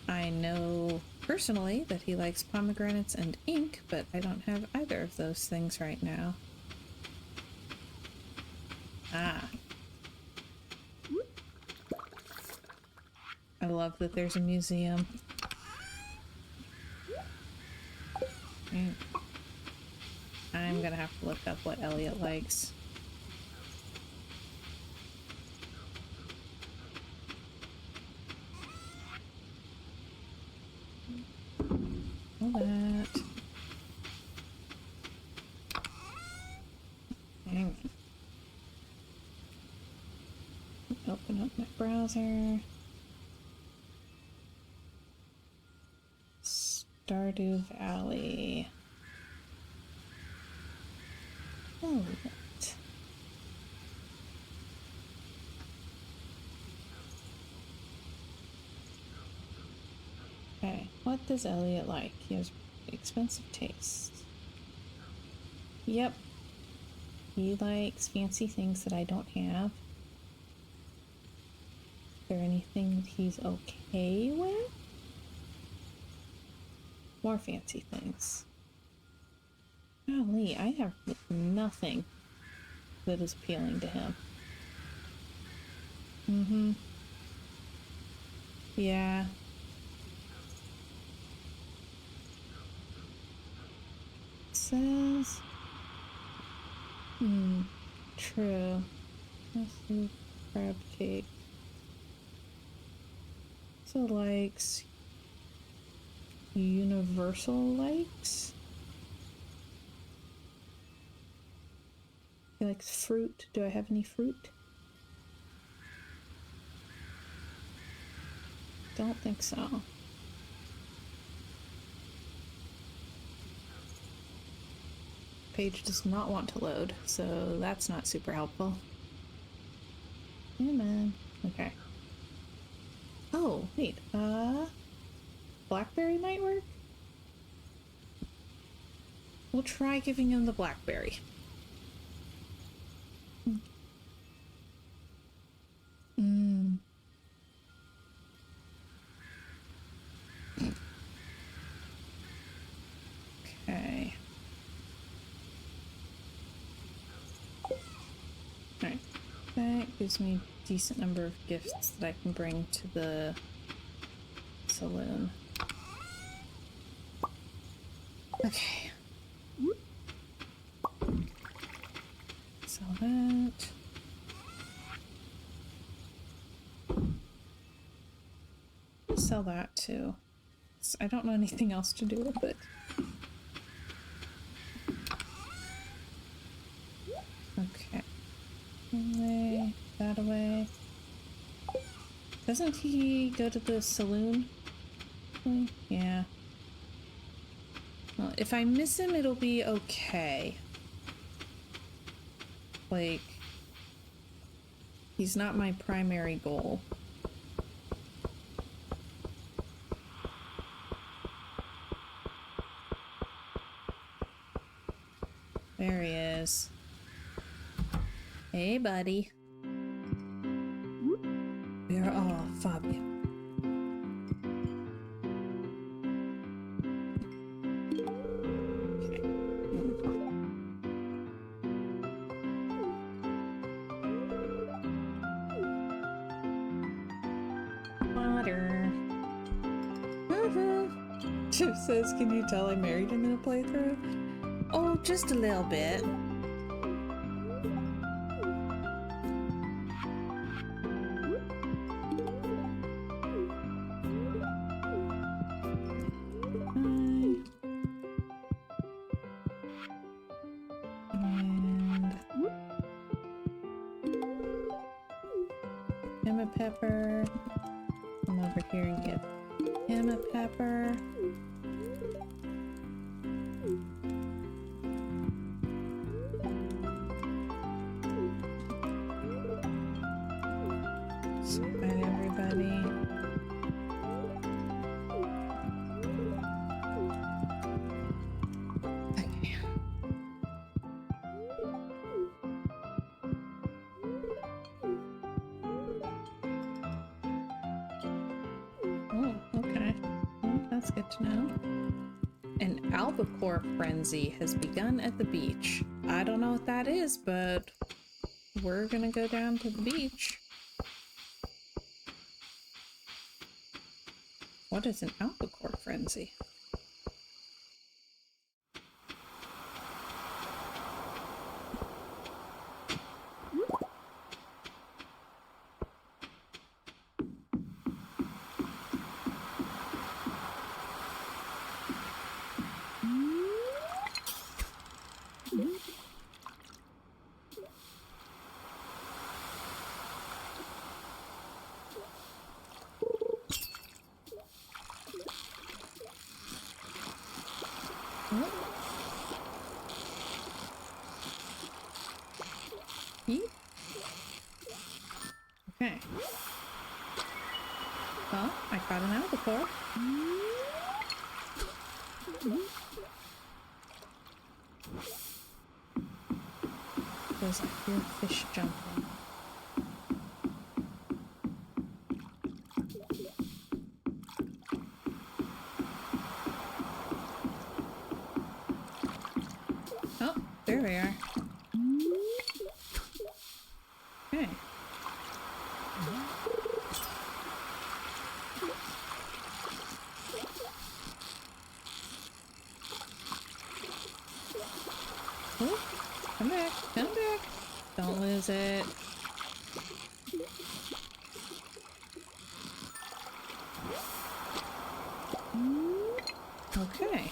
I know personally that he likes pomegranates and ink, but I don't have either of those things right now. Ah. I love that there's a museum. I'm gonna have to look up what Elliot likes. All that. Hang on. Open up my browser. Stardew Valley. Oh, what? Okay, what does Elliot like? He has expensive taste. Yep. He likes fancy things that I don't have. Is there anything that he's okay with? More fancy things. Golly, I have nothing that is appealing to him. Mm-hmm. Yeah. It says... True. Massive crab cake. So likes... Universal likes? He likes fruit. Do I have any fruit? Don't think so. Page does not want to load, so that's not super helpful. Hey man. Okay. Oh, wait. Blackberry might work? We'll try giving him the blackberry. Okay. That gives me a decent number of gifts that I can bring to the saloon. Okay. Sell that. Sell that too. I don't know anything else to do with it. Okay. Lay that away. Doesn't he go to the saloon? Yeah. Well, if I miss him, it'll be okay. Like, he's not my primary goal. There he is. Hey, buddy. Where are Fabio? Water. Chip says, can you tell I married him in a playthrough? Oh, just a little bit. And him a pepper. Come over here and get him a pepper. Bye, everybody. Okay. Oh, okay. Well, that's good to know. An albacore frenzy has begun at the beach. I don't know what that is, but we're gonna go down to the beach. What is an albacore frenzy? Okay. Well, I caught an albacore. Because I hear fish jumping. Oh, there we are. Okay. Oh, come back, come back. Don't lose it. Okay.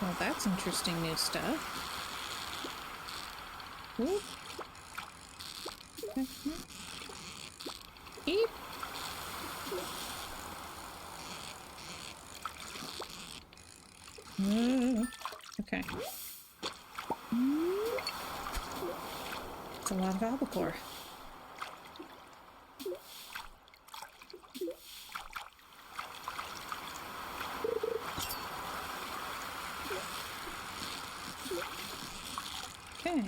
Well, that's interesting new stuff. Ooh. Eep. Okay. It's a lot of albacore. Okay.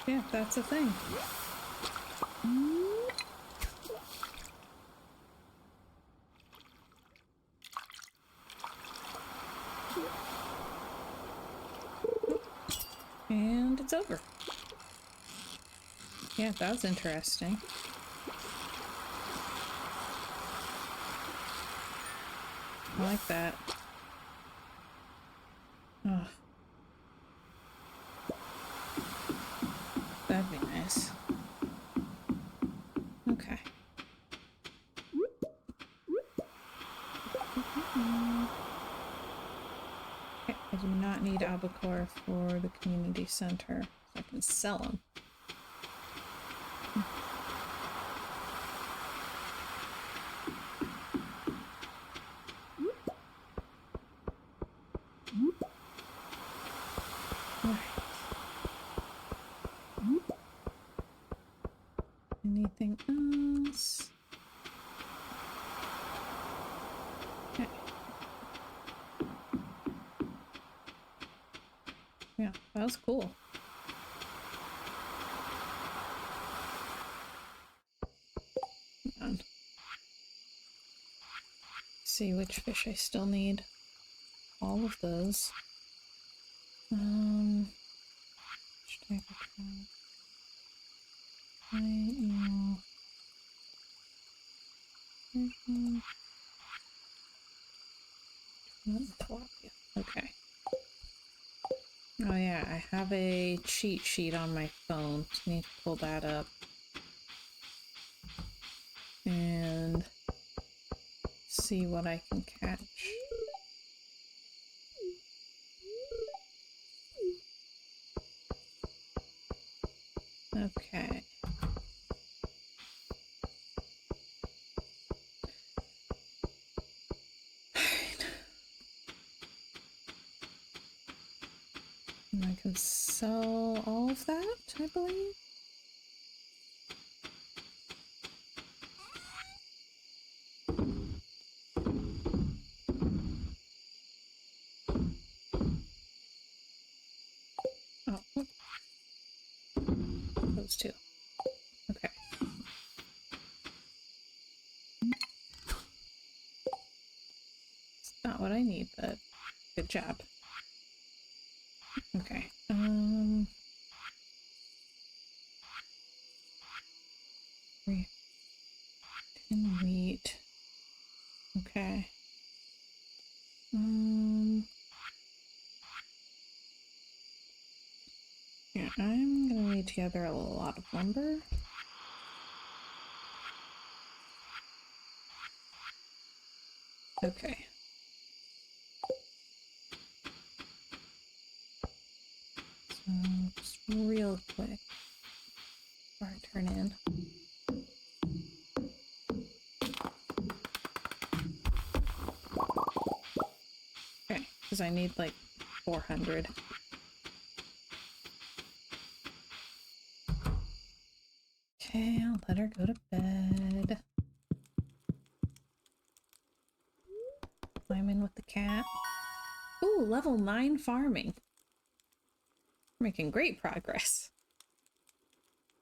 Yeah, that's a thing. And it's over. Yeah, that was interesting. I like that. Oh. That'd be nice. Okay. Okay, I do not need albacore for the community center. So I can sell them. Anything else? Okay. Yeah, that was cool. Hold on. See which fish I still need. All of those. Which type of trout? Tilapia. Okay. Oh yeah, I have a cheat sheet on my phone. Just need to pull that up. And see what I can catch. Okay. And I can sell all of that, I believe. Oh, whoop. Those two. Okay. It's not what I need, but good job. Okay. Tin wheat. Okay. Yeah, I'm gonna need together a lot of lumber. Okay. So, just real quick before I turn in. Okay, because I need like 400. Okay, I'll let her go to bed. I'm in with the cat. Ooh, level 9 farming. We're making great progress.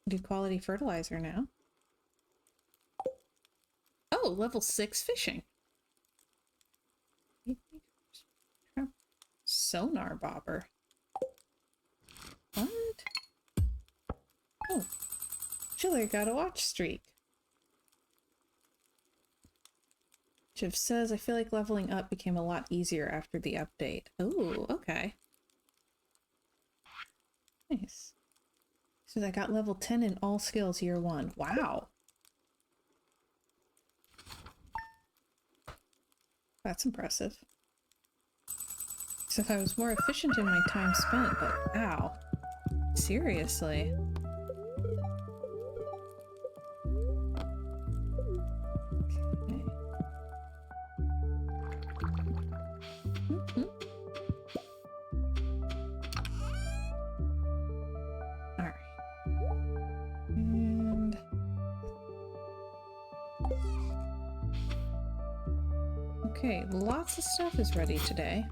Do quality fertilizer now. Oh, level 6 fishing. Sonar bobber. What? Oh, Chiller got a watch streak. Jiv says, I feel like leveling up became a lot easier after the update. Oh, okay. Nice. So I got level 10 in all skills year 1. Wow. That's impressive. Except I was more efficient in my time spent, but wow. Seriously. Okay. Alright. And okay, lots of stuff is ready today.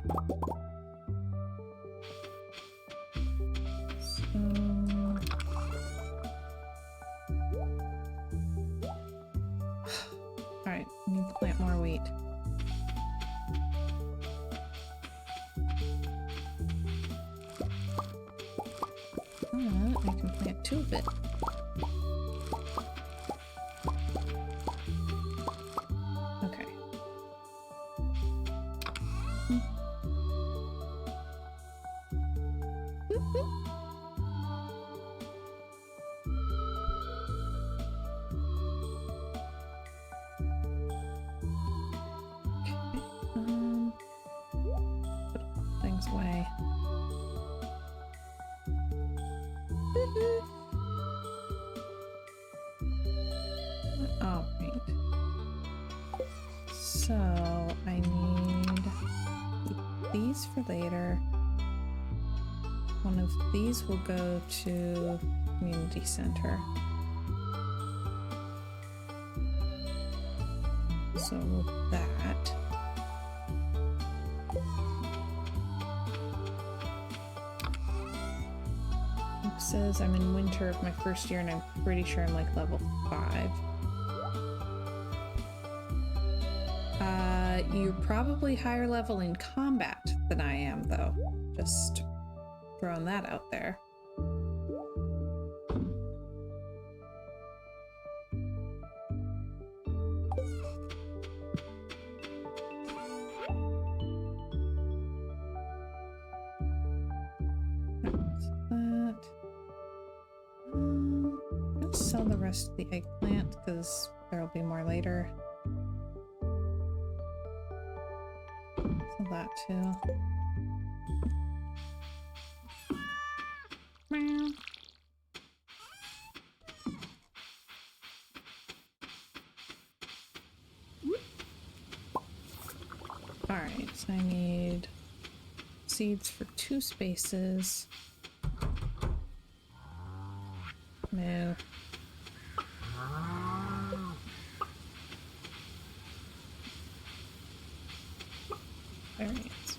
Alright, we need to plant more wheat. two of it. Okay. Put things away. Oh, right. So I need these for later. One of these will go to community center. So that. It says I'm in winter of my first year and I'm pretty sure I'm like level 5. You're probably higher level in combat than I am though. Just throwing that out there. I'll sell the rest of the eggplant because there'll be more later. Sell that too. Meow. Alright, so I need seeds for 2 spaces. Moo. There he is.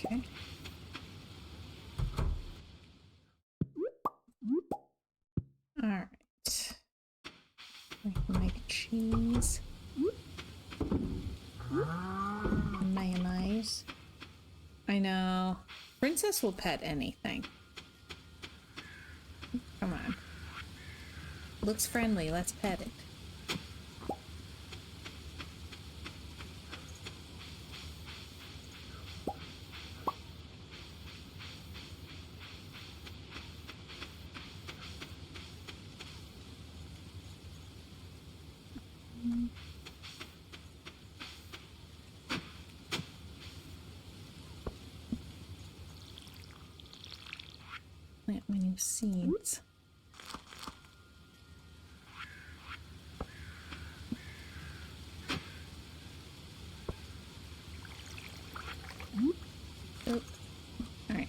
Okay. Alright. I can make cheese. Mayonnaise. I know. Princess will pet anything. Come on. Looks friendly, let's pet it. Plant my new seeds. Oh, all right.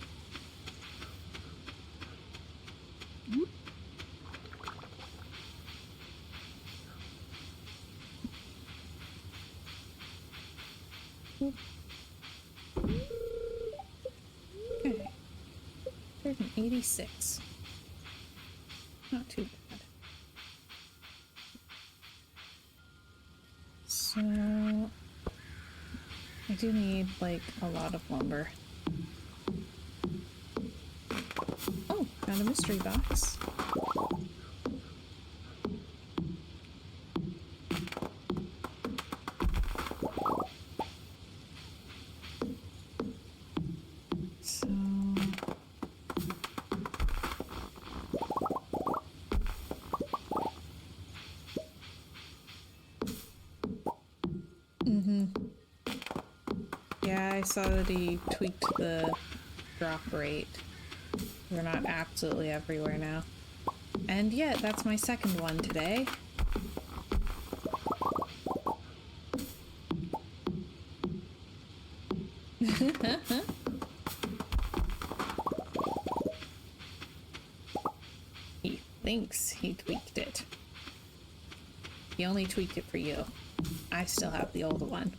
Okay. 186. Not too bad. So I do need like a lot of lumber. Oh, found a mystery box. So yeah, I saw that he tweaked the drop rate. We're not absolutely everywhere now. And yet, that's my second one today. He thinks he tweaked it. He only tweaked it for you. I still have the old one.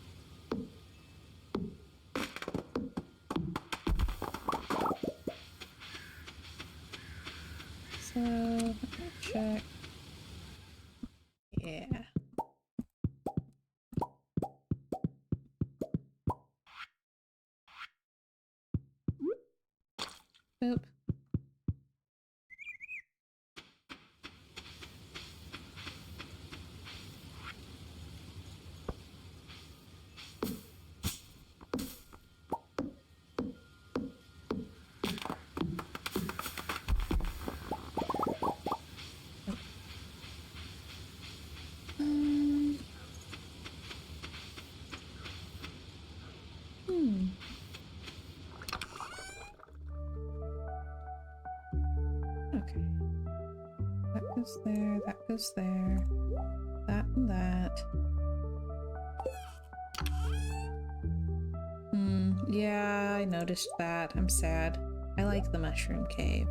So, let me check. Yeah. Oop. Okay. That goes there, that goes there. That and that. Yeah, I noticed that. I'm sad. I like the mushroom cave.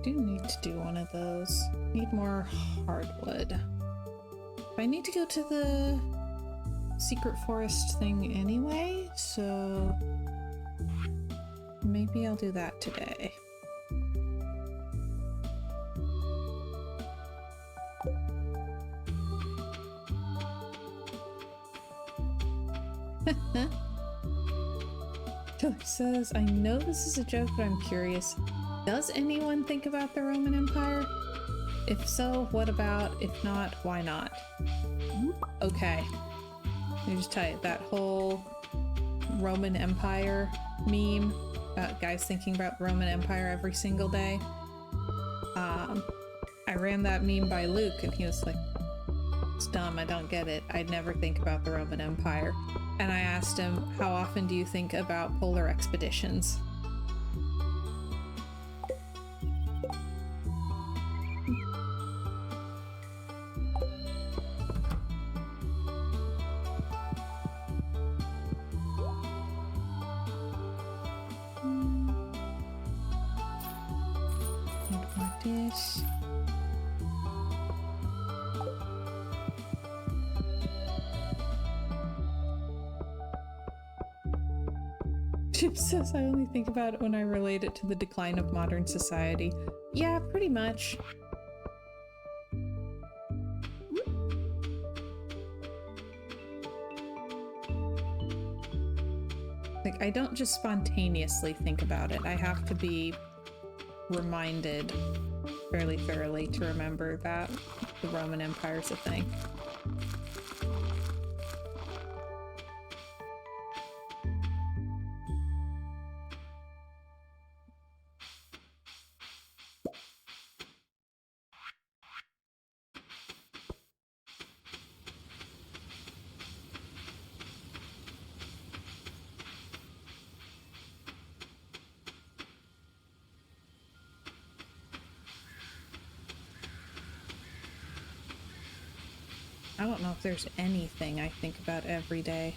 Do need to do one of those. Need more hardwood. I need to go to the secret forest thing anyway, so maybe I'll do that today. Taylor says, I know this is a joke, but I'm curious. Does anyone think about the Roman Empire? If so, what about? If not, why not? Okay. Let me just tell you, that whole Roman Empire meme about guys thinking about the Roman Empire every single day. I ran that meme by Luke and he was like, it's dumb, I don't get it. I'd never think about the Roman Empire. And I asked him, how often do you think about polar expeditions? Chip says I only think about it when I relate it to the decline of modern society. Yeah, pretty much. Like, I don't just spontaneously think about it. I have to be reminded fairly thoroughly to remember that the Roman Empire's a thing. I don't know if there's anything I think about every day.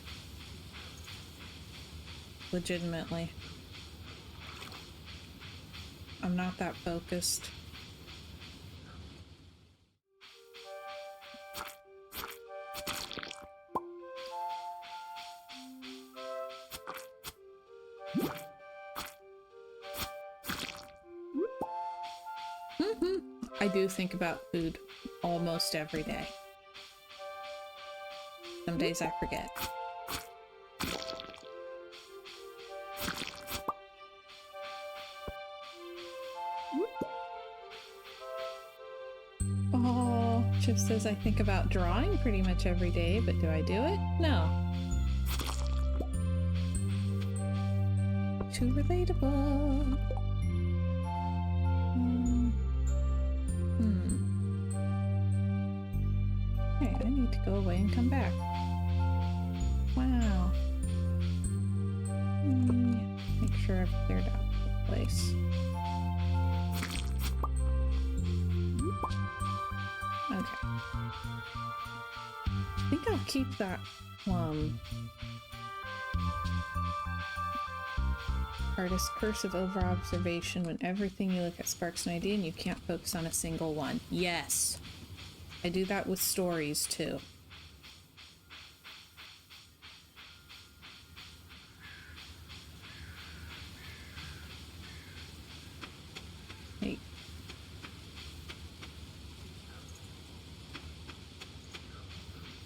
Legitimately. I'm not that focused. I do think about food almost every day. Some days I forget. Oh, Chip says I think about drawing pretty much every day, but do I do it? No. Too relatable. Hey, I need to go away and come back. Wow. Make sure I've cleared out the place. Okay. I think I'll keep that plum. Artist curse of over-observation. When everything you look at sparks an idea and you can't focus on a single one. Yes! I do that with stories, too.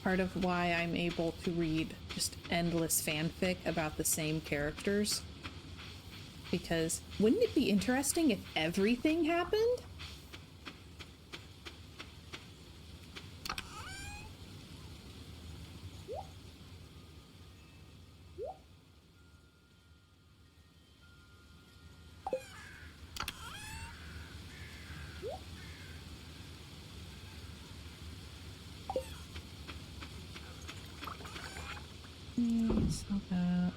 part of why I'm able to read just endless fanfic about the same characters. Because wouldn't it be interesting if everything happened? So that.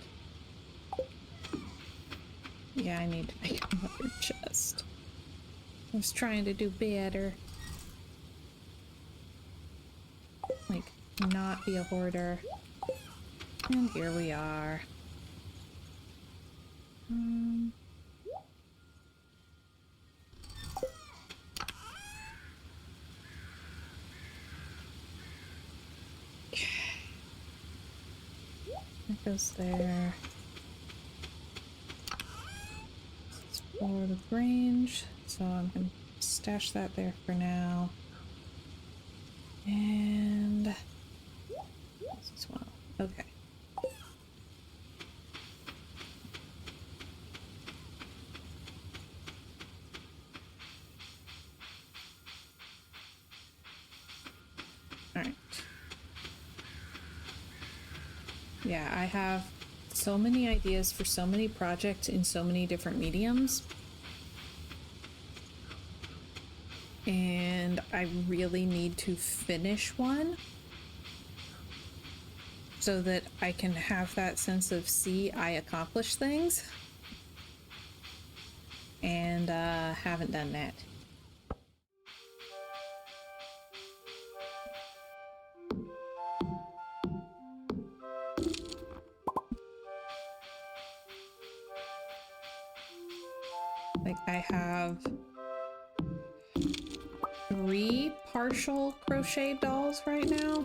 Yeah, I need to make another chest. I was trying to do better. Like, not be a hoarder. And here we are. That goes there. It's for the range, so I'm gonna stash that there for now. And this is one. Okay. All right. Yeah, I have so many ideas for so many projects in so many different mediums. And I really need to finish one so that I can have that sense of, see, I accomplished things. And haven't done that. Like, I have 3 partial crochet dolls right now.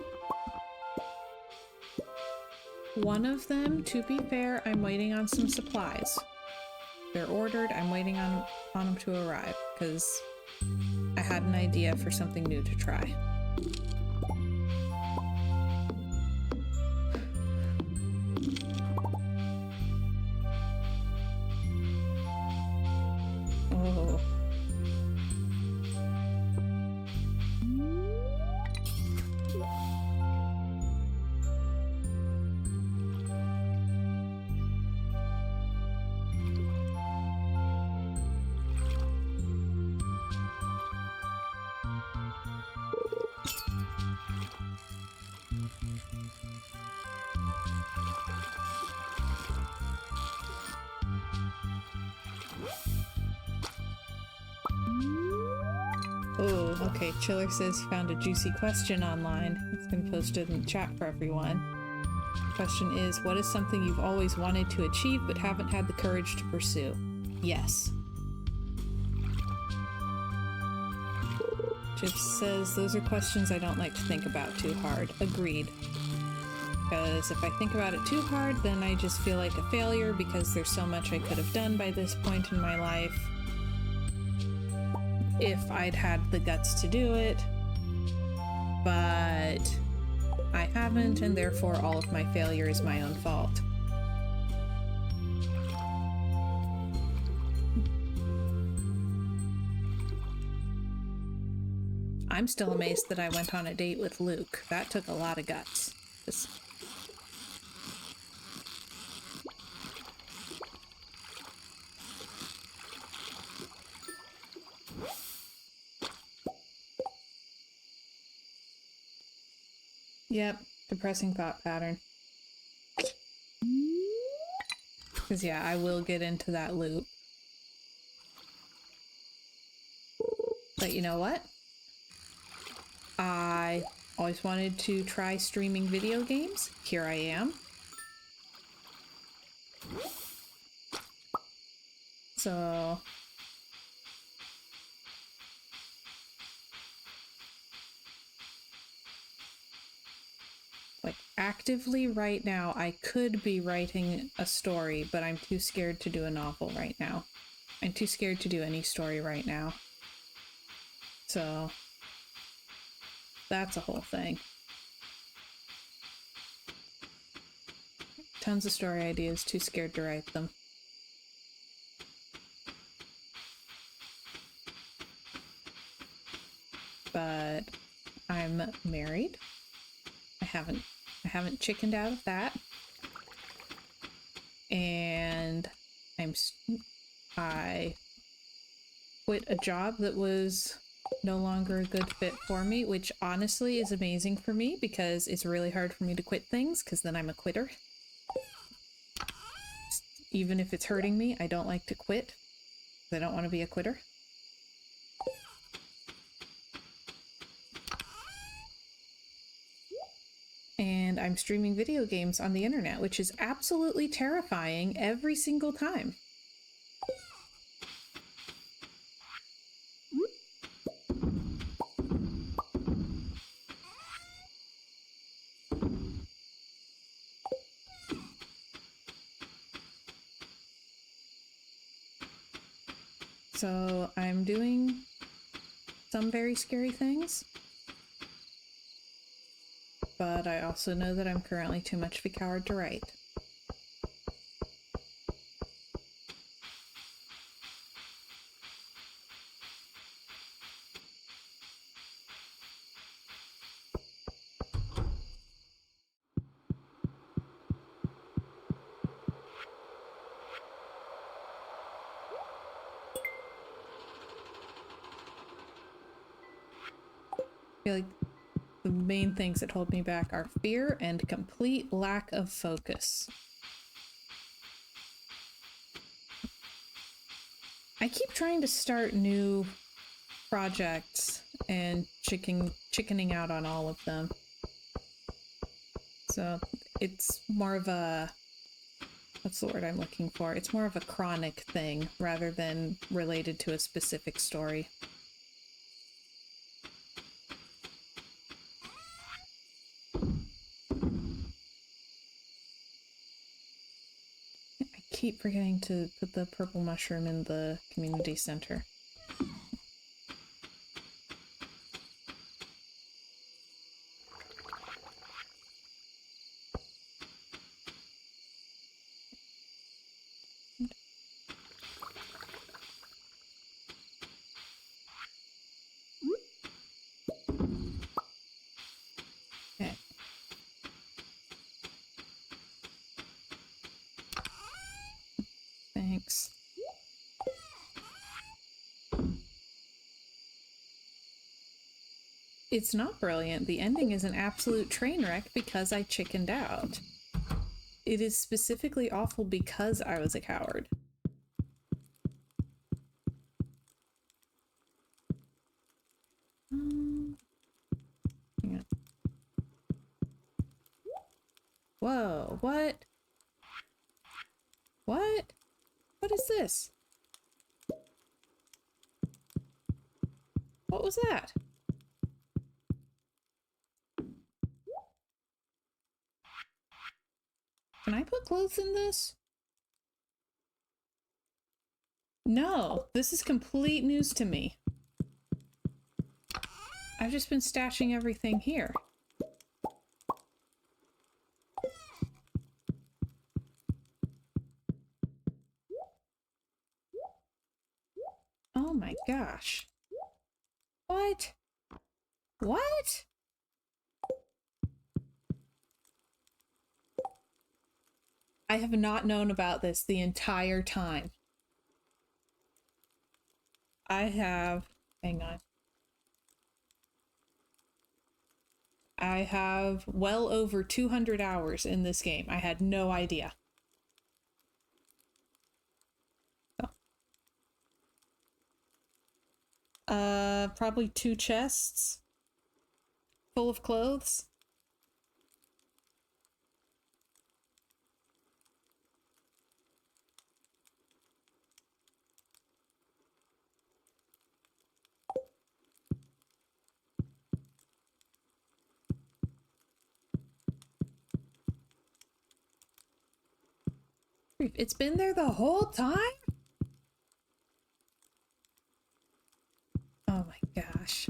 One of them, to be fair, I'm waiting on some supplies. They're ordered, I'm waiting on them to arrive, because I had an idea for something new to try. Oh. Oh, okay. Chiller says he found a juicy question online. It's been posted in the chat for everyone. The question is, what is something you've always wanted to achieve but haven't had the courage to pursue? Yes. Chips says, those are questions I don't like to think about too hard. Agreed. Because if I think about it too hard, then I just feel like a failure because there's so much I could have done by this point in my life. If I'd had the guts to do it, but I haven't, and therefore all of my failure is my own fault. I'm still amazed that I went on a date with Luke. That took a lot of guts. Yep, depressing thought pattern. Because yeah, I will get into that loop. But you know what? I always wanted to try streaming video games. Here I am. So... like, actively right now, I could be writing a story, but I'm too scared to do a novel right now. I'm too scared to do any story right now. So... that's a whole thing. tons of story ideas, too scared to write them. But I'm married. I haven't chickened out of that. And I quit a job that was no longer a good fit for me, which honestly is amazing for me because it's really hard for me to quit things because then I'm a quitter. Even if it's hurting me, I don't like to quit. I don't want to be a quitter. And I'm streaming video games on the internet, which is absolutely terrifying every single time. So I'm doing some very scary things, but I also know that I'm currently too much of a coward to write. I feel like the main things that hold me back are fear and complete lack of focus. I keep trying to start new projects and chickening out on all of them. So it's more of a, what's the word I'm looking for? It's more of a chronic thing rather than related to a specific story. I keep forgetting to put the purple mushroom in the community center. Okay. Thanks. It's not brilliant. The ending is an absolute train wreck because I chickened out. It is specifically awful because I was a coward. Yeah. Whoa, what? What? What is this? What was that? Can I put clothes in this? No, this is complete news to me. I've just been stashing everything here. Oh my gosh. What? What? I have not known about this the entire time. I have... Hang on. I have well over 200 hours in this game. I had no idea. Probably 2 chests full of clothes. It's been there the whole time? Oh my gosh.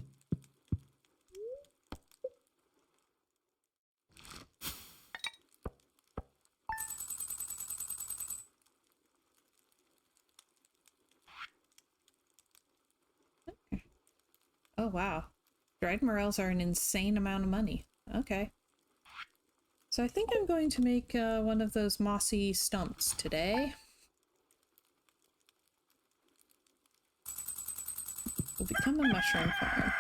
Oh, wow. Dried morels are an insane amount of money. Okay. So I think I'm going to make one of those mossy stumps today. We'll become a mushroom farm.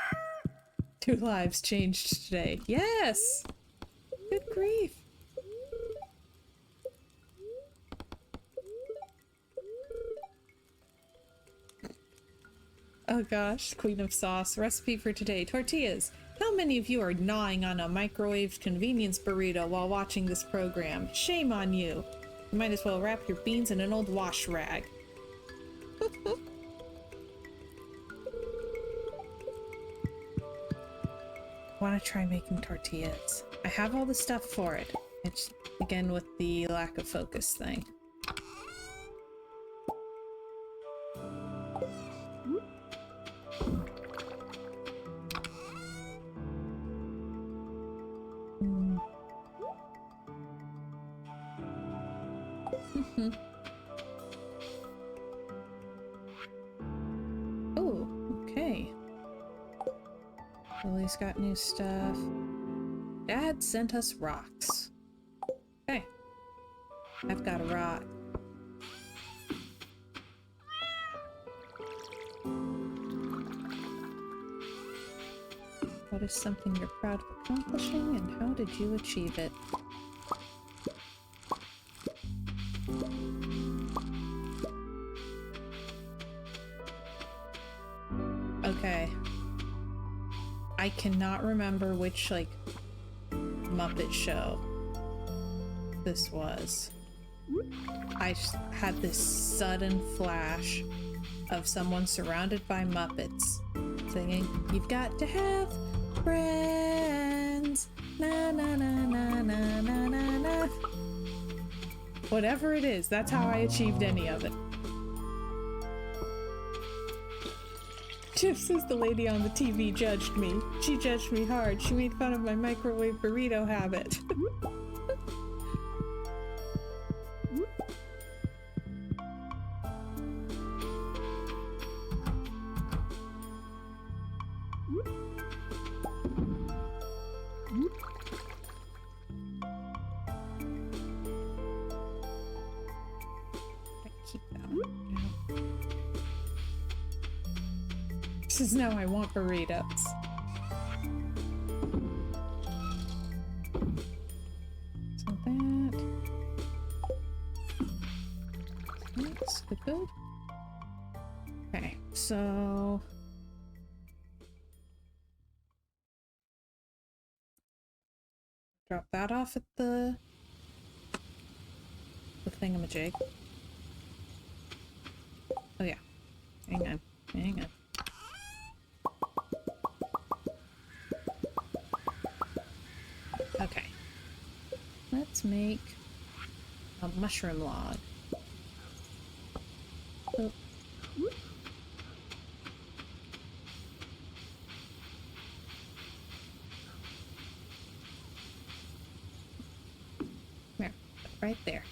2 lives changed today. Yes! Good grief. Oh gosh, Queen of Sauce. Recipe for today. Tortillas. How many of you are gnawing on a microwaved convenience burrito while watching this program? Shame on you. You might as well wrap your beans in an old wash rag. Want to try making tortillas. I have all the stuff for it. It's again with the lack of focus thing. Oh, okay. Lily's got new stuff. Dad sent us rocks. Okay. I've got a rock. What is something you're proud of accomplishing, and how did you achieve it? Okay. I cannot remember which, like, Muppet show this was. I just had this sudden flash of someone surrounded by Muppets singing, "You've got to have friends, na na na na na na na na." Whatever it is, that's how I achieved any of it. Chip says the lady on the TV judged me. She judged me hard. She made fun of my microwave burrito habit. Keep that one. This is now I want burritos. So that. That's good. Okay, so. Drop that off at the thingamajig. Oh yeah. Hang on. Hang on. Okay. Let's make a mushroom log. Oh. There. Right there.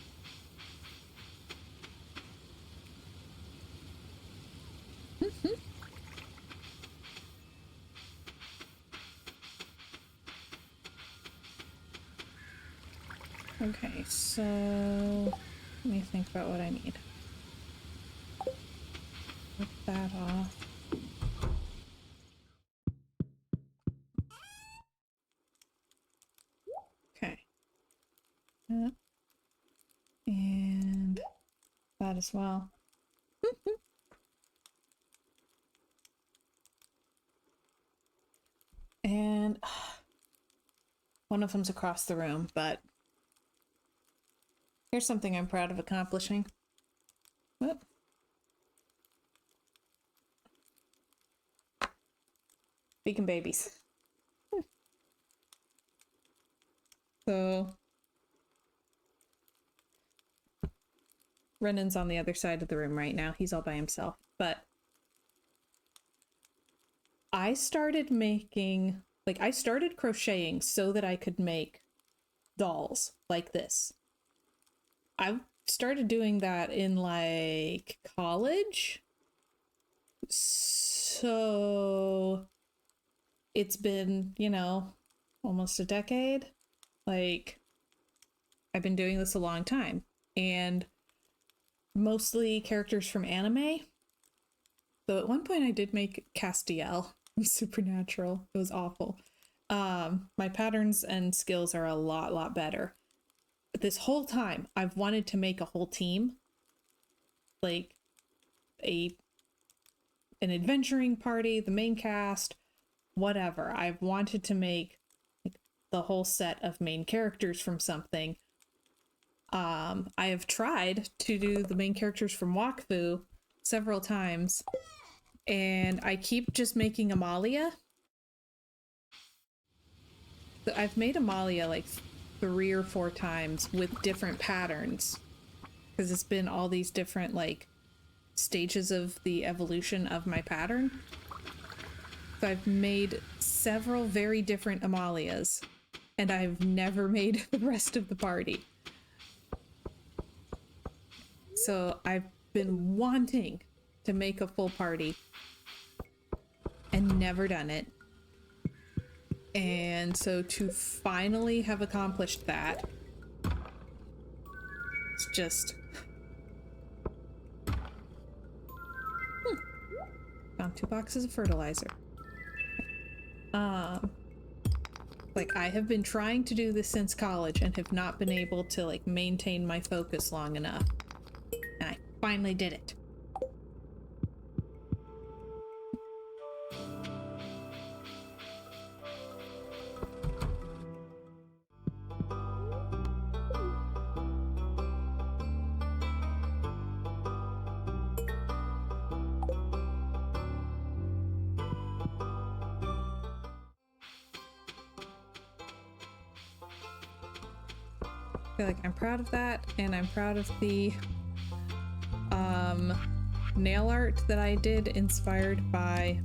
Okay, so let me think about what I need. Put that off. Okay. And that as well. And one of them's across the room, but here's something I'm proud of accomplishing. Whoop. Beacon babies. So Renan's on the other side of the room right now. He's all by himself. But I started making, like, I started crocheting so that I could make dolls like this. I started doing that in, like, college. So it's been, you know, almost a decade. Like, I've been doing this a long time, and mostly characters from anime. So at one point I did make Castiel from Supernatural. It was awful. My patterns and skills are a lot better. But this whole time I've wanted to make a whole team, like an adventuring party, the main cast, whatever. I've wanted to make like the whole set of main characters from something. I have tried to do the main characters from Wakfu several times, and I keep just making Amalia. So I've made Amalia like 3 or 4 times with different patterns, because it's been all these different like stages of the evolution of my pattern. So I've made several very different Amalias, and I've never made the rest of the party. So I've been wanting to make a full party and never done it. And so to finally have accomplished that, it's just... Found 2 boxes of fertilizer. Like, I have been trying to do this since college and have not been able to, like, maintain my focus long enough. And I finally did it. I feel like I'm proud of that, and I'm proud of the nail art that I did inspired by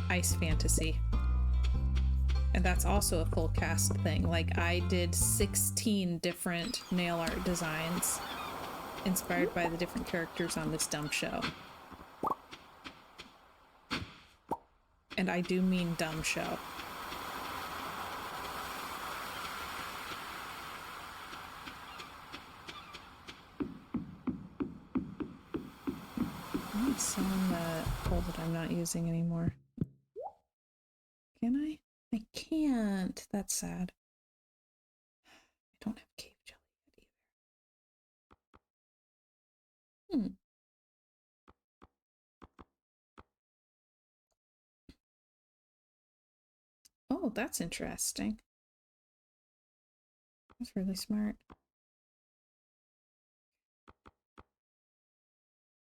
Ice Fantasy. And that's also a full cast thing. Like, I did 16 different nail art designs inspired by the different characters on this dumb show. And I do mean dumb show. I need some hole that I'm not using anymore. Can I? I can't. That's sad. I don't have cave jelly yet either. Oh, that's interesting. That's really smart.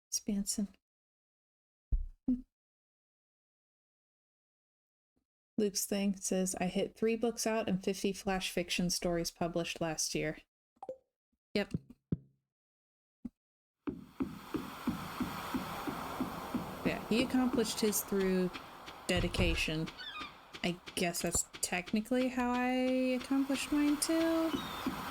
Spanson. Luke's thing says, I hit 3 books out and 50 flash fiction stories published last year. Yep. Yeah, he accomplished his through dedication. I guess that's technically how I accomplished mine too,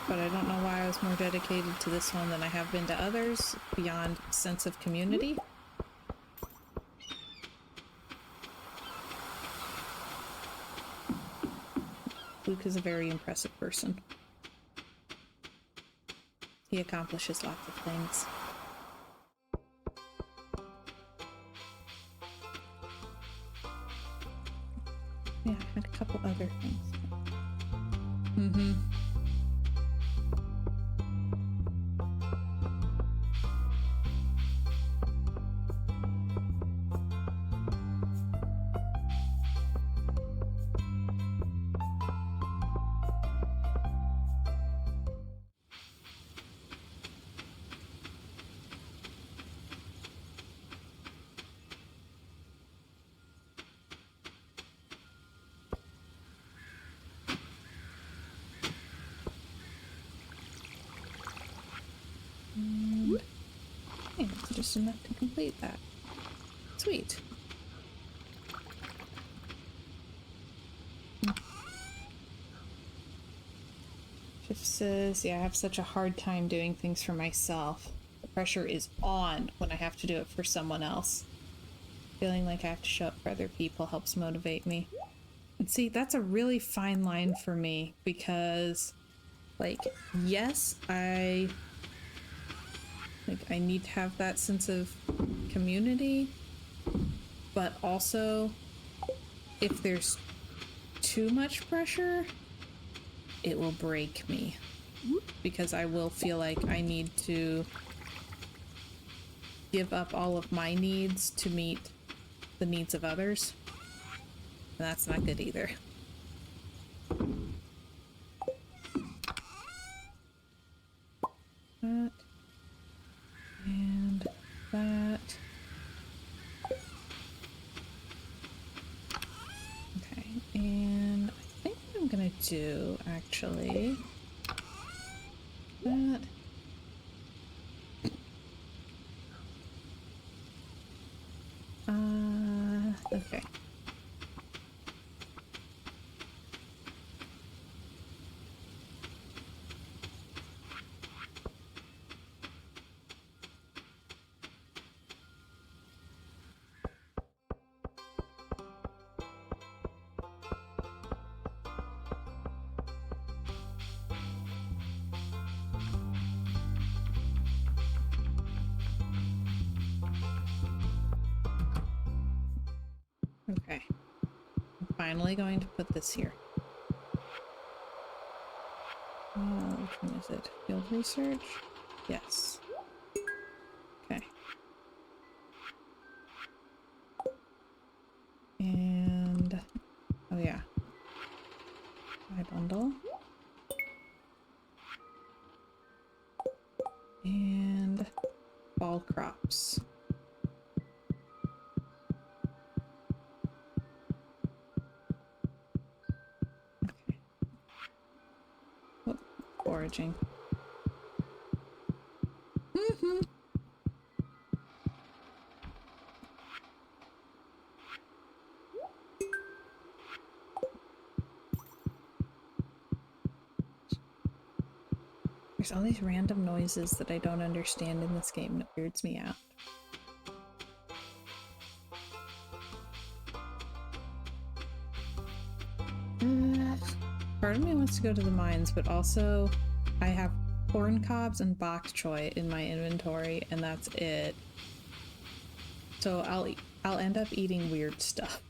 but I don't know why I was more dedicated to this one than I have been to others, beyond sense of community. Luke is a very impressive person. He accomplishes lots of things. Yeah, I had a couple other things. Mm-hmm. Yeah, it's just enough to complete that. Sweet. Shift says, yeah, I have such a hard time doing things for myself. The pressure is on when I have to do it for someone else. Feeling like I have to show up for other people helps motivate me. And see, that's a really fine line for me because, like, yes, I need to have that sense of community, but also if there's too much pressure, it will break me because I will feel like I need to give up all of my needs to meet the needs of others. And that's not good either. That and that. Okay, and I think what I'm gonna do actually that. Okay. Okay. I'm finally going to put this here. Which one is it? Field research? Yes. Okay. And oh yeah. My bundle. And fall crops. Okay. Oh, foraging. There's all these random noises that I don't understand in this game, and it weirds me out. Part of me wants to go to the mines, but also I have corn cobs and bok choy in my inventory, and that's it. So I'll end up eating weird stuff.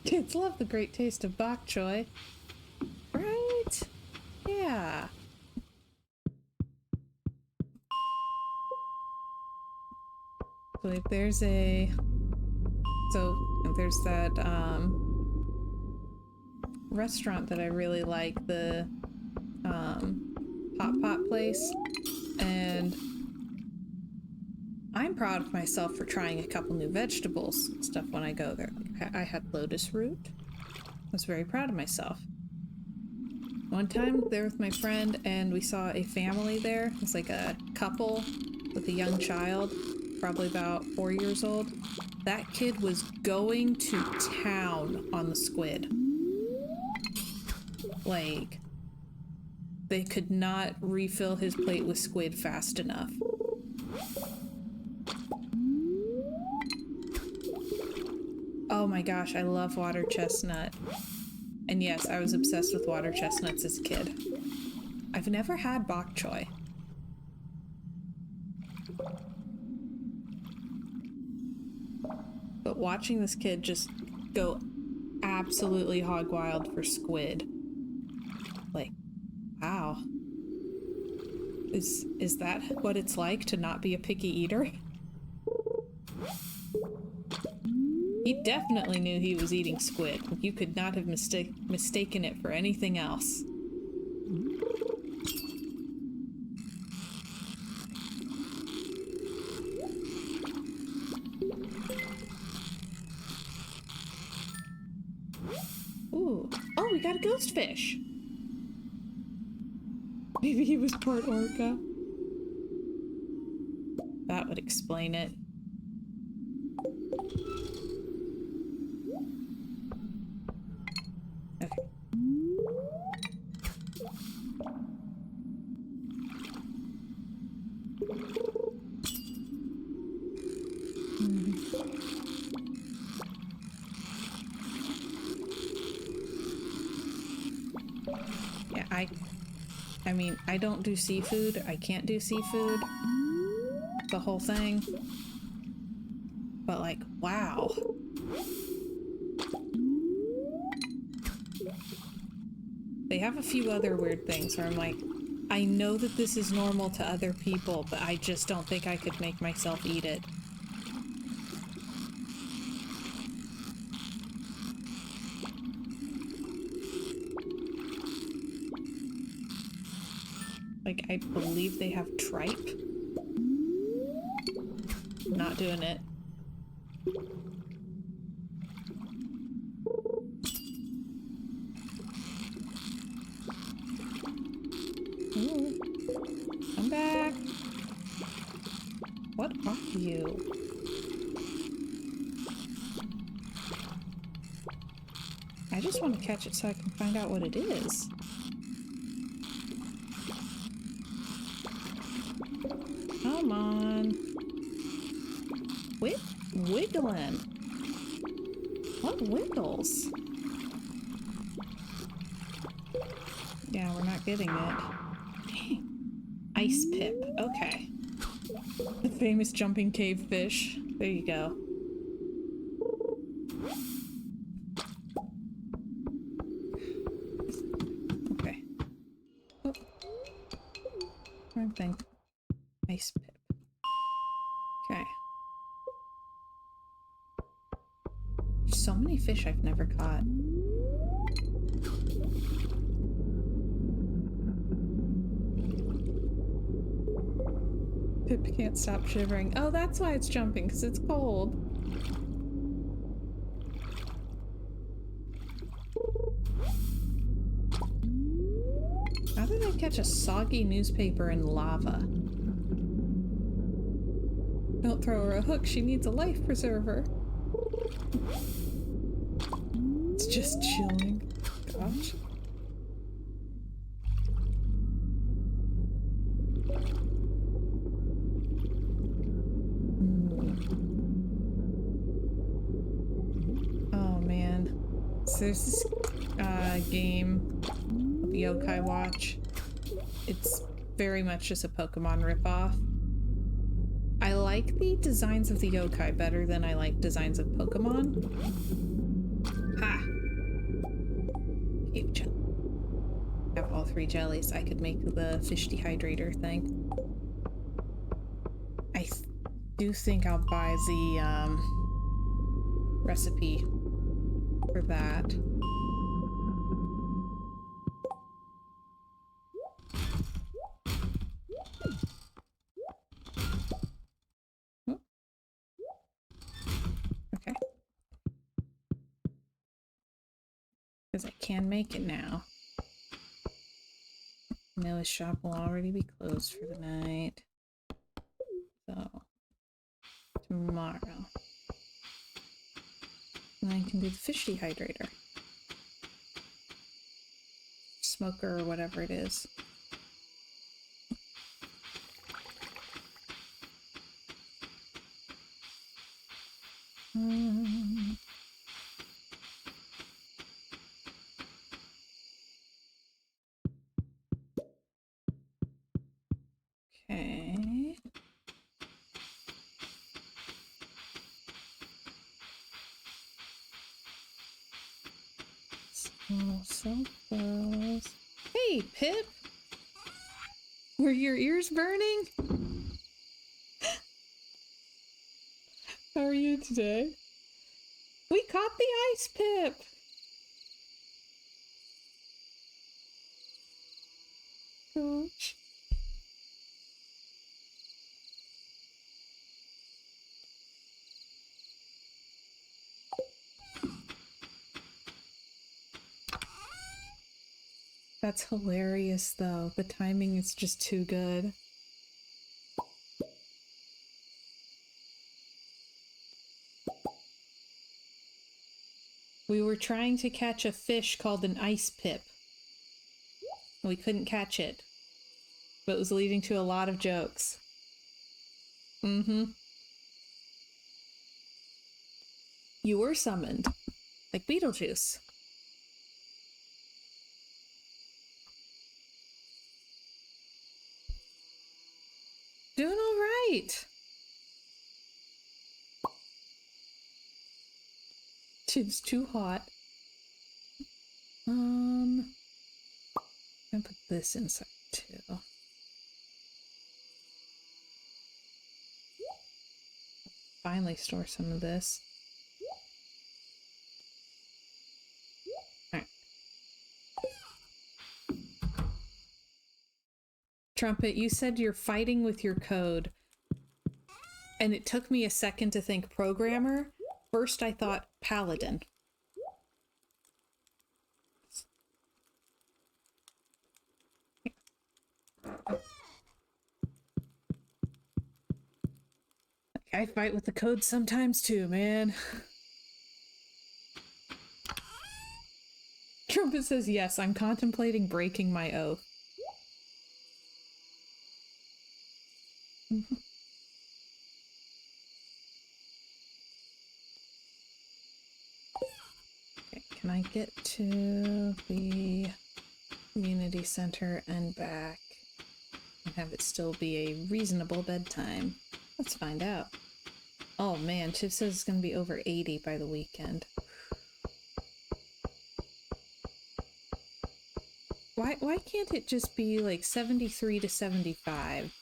Kids love the great taste of bok choy. Right? Yeah. So if there's that restaurant that I really like, the hot pot place, and I'm proud of myself for trying a couple new vegetables and stuff when I go there. Like, I had lotus root. I was very proud of myself. One time there with my friend and we saw a family there. It was like a couple with a young child, probably about 4 years old. That kid was going to town on the squid. Like, they could not refill his plate with squid fast enough. Oh my gosh, I love water chestnut. And yes, I was obsessed with water chestnuts as a kid. I've never had bok choy. But watching this kid just go absolutely hog wild for squid. Like, wow. Is that what it's like to not be a picky eater? He definitely knew he was eating squid. You could not have mistaken it for anything else. Ooh. Oh, we got a ghost fish! Maybe he was part orca. explain it. Okay. Yeah, I mean, I don't do seafood. I can't do seafood. The whole thing. But like, wow. They have a few other weird things where I'm like, I know that this is normal to other people, but I just don't think I could make myself eat it. Like, I believe they have tripe. Not doing it. Ooh. Come back. What are you? I just want to catch it so I can find out what it is. Come on. Quit wiggling. What wiggles? Yeah, we're not getting it. Dang. Ice pip. Okay. The famous jumping cave fish. There you go. Okay. Oh. Wrong thing. Ice pip. Okay. There's so many fish I've never caught. Pip can't stop shivering. Oh, that's why it's jumping, because it's cold. How did I catch a soggy newspaper in lava? Don't throw her a hook, she needs a life preserver. It's just chilling. Gosh. Oh man. So there's this game of Yokai Watch. It's very much just a Pokemon ripoff. I like the designs of the yokai better than I like designs of Pokemon. Ha! Cave jelly. I have all 3 jellies. I could make the fish dehydrator thing. I do think I'll buy the recipe for that. Okay. Because I can make it now. I know his shop will already be closed for the night. So, tomorrow. And I can do the fish dehydrator. Smoker or whatever it is. Okay. So close. Hey, Pip! Were your ears burning? How are you today? We caught the ice pip! Gosh. That's hilarious, though. The timing is just too good. We were trying to catch a fish called an ice pip. We couldn't catch it. But it was leading to a lot of jokes. Mm-hmm. You were summoned. Like Beetlejuice. Doing all right. It's too hot. I'm gonna put this inside too. Finally store some of this. All right. Trumpet, you said you're fighting with your code. And it took me a second to think programmer. First I thought paladin. I fight with the code sometimes too, man. Trumpet says, yes, I'm contemplating breaking my oath. Okay, can I get to the community center and back and have it still be a reasonable bedtime? Let's find out. Oh man, Chip says it's gonna be over 80 by the weekend. Why can't it just be like 73 to 75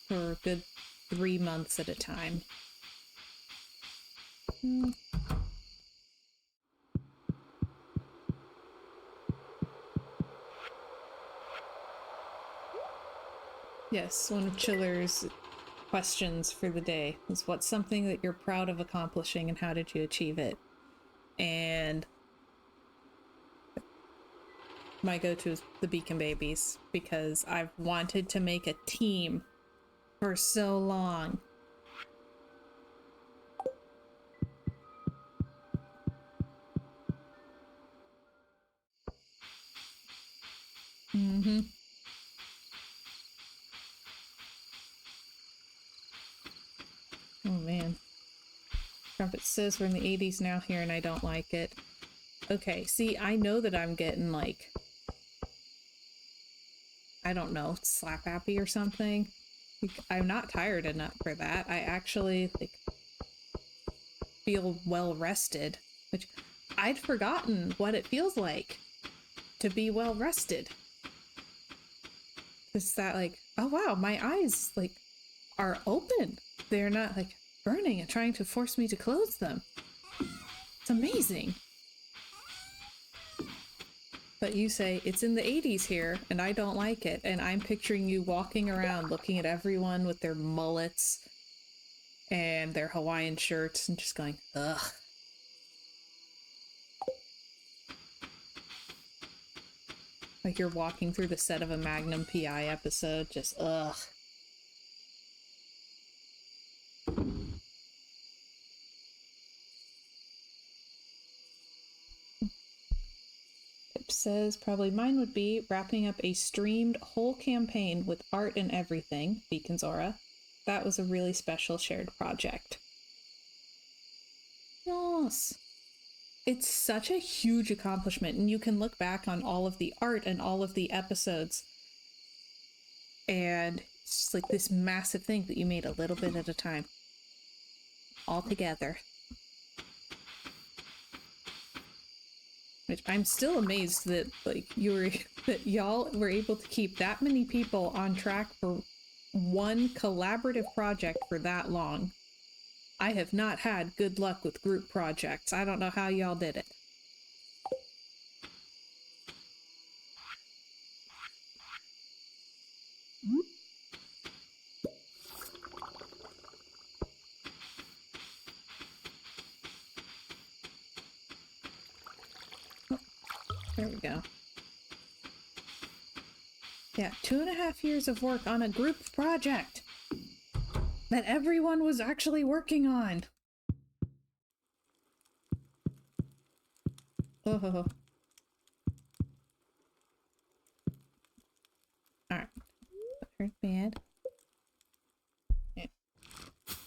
for a good 3 months at a time? Yes, one of Chiller's questions for the day is, what's something that you're proud of accomplishing and how did you achieve it? And my go-to is the Beacon Babies, because I've wanted to make a team for so long. Mm-hmm. Oh man. Trumpet says we're in the 80s now here and I don't like it. Okay, see, I know that I'm getting like, I don't know, slap happy or something. I'm not tired enough for that. I actually like feel well rested, which I'd forgotten what it feels like to be well rested. It's that like, oh wow, my eyes like are open. They're not like burning and trying to force me to close them. It's amazing. But you say it's in the 80s here and I don't like it, and I'm picturing you walking around looking at everyone with their mullets and their Hawaiian shirts and just going, ugh. Like you're walking through the set of a Magnum PI episode, just ugh. Pip says probably mine would be wrapping up a streamed whole campaign with art and everything, Beacon's Aura. That was a really special shared project. Yes. It's such a huge accomplishment, and you can look back on all of the art and all of the episodes, and it's just like this massive thing that you made a little bit at a time. All together. Which I'm still amazed that like that y'all were able to keep that many people on track for one collaborative project for that long. I have not had good luck with group projects. I don't know how y'all did it. Oh, there we go. Yeah, 2.5 years of work on a group project that everyone was actually working on. Oh. Alright. Here's bad. Yeah.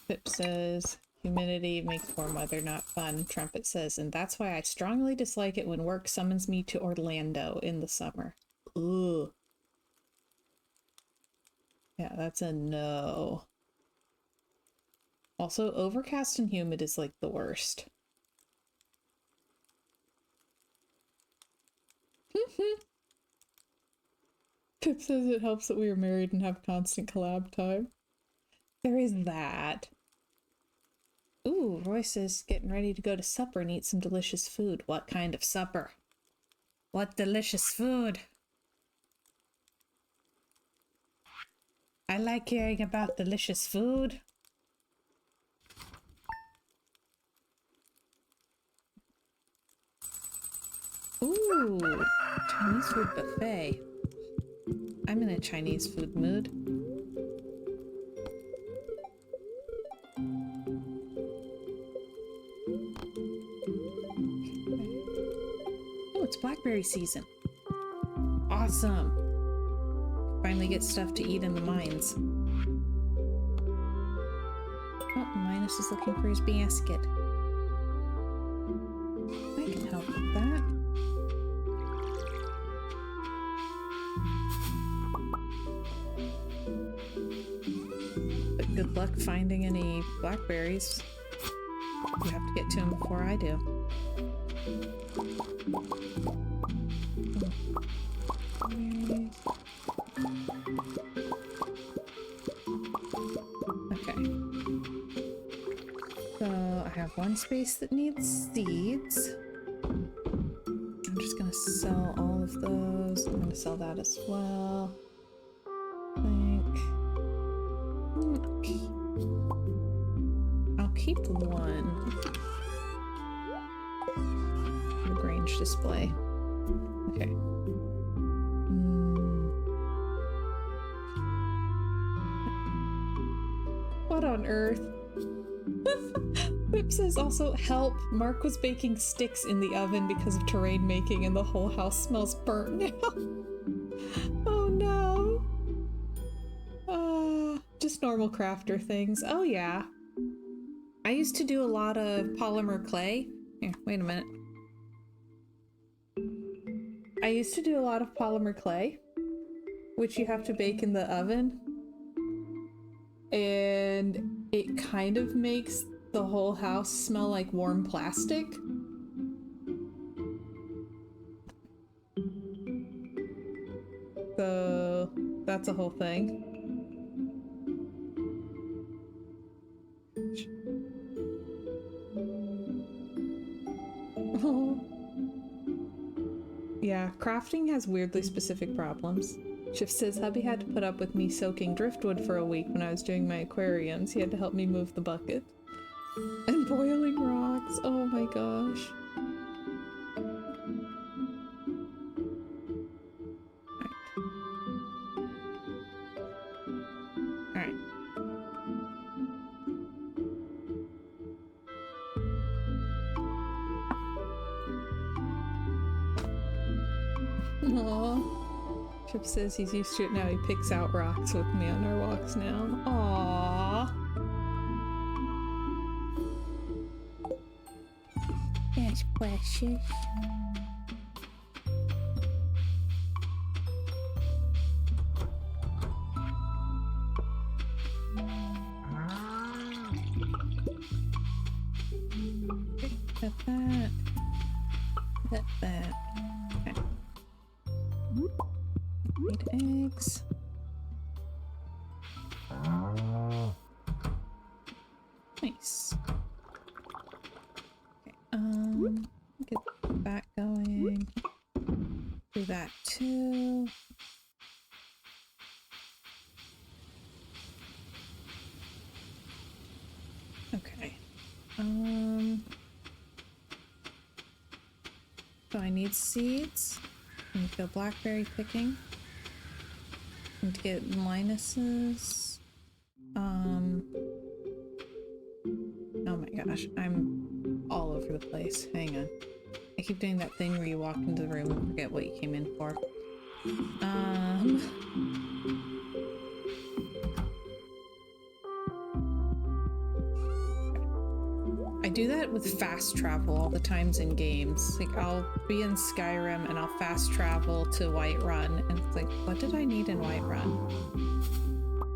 Pip says, humidity makes warm weather not fun. Trumpet says, and that's why I strongly dislike it when work summons me to Orlando in the summer. Ugh. Yeah, that's a no. Also, overcast and humid is like the worst. Pip says it helps that we are married and have constant collab time. There is that. Ooh, Royce is getting ready to go to supper and eat some delicious food. What kind of supper? What delicious food? I like hearing about delicious food. Ooh, Chinese food buffet. I'm in a Chinese food mood. Oh, it's blackberry season. Awesome. Finally get stuff to eat in the mines. Oh, Linus is looking for his basket. I can help with that. But good luck finding any blackberries. You have to get to them before I do. Okay. So I have one space that needs seeds. I'm just gonna sell all of those. I'm gonna sell that as well. I think. I'll keep one. The Grange display. Okay. What on earth? Whip says also, help. Mark was baking sticks in the oven because of terrain making and the whole house smells burnt now. Oh no. Just normal crafter things. Oh yeah. I used to do a lot of polymer clay. Here, wait a minute. I used to do a lot of polymer clay, which you have to bake in the oven. And it kind of makes the whole house smell like warm plastic. So that's a whole thing. Yeah, crafting has weirdly specific problems. Shift says hubby had to put up with me soaking driftwood for a week when I was doing my aquariums. He had to help me move the bucket. And boiling rocks. Oh my gosh. Alright. Aww. Chip says he's used to it now. He picks out rocks with me on our walks now. Aww. That's precious. Got that. Got that. Okay. Need eggs. Nice. Okay, get that going. Do that too. Okay. So I need seeds. I need to go blackberry picking. I need to get Linus's. Oh my gosh, I'm all over the place. Hang on. I keep doing that thing where you walk into the room and forget what you came in for. I do that with fast travel all the times in games. Like, I'll be in Skyrim and I'll fast travel to Whiterun, and it's like, what did I need in Whiterun?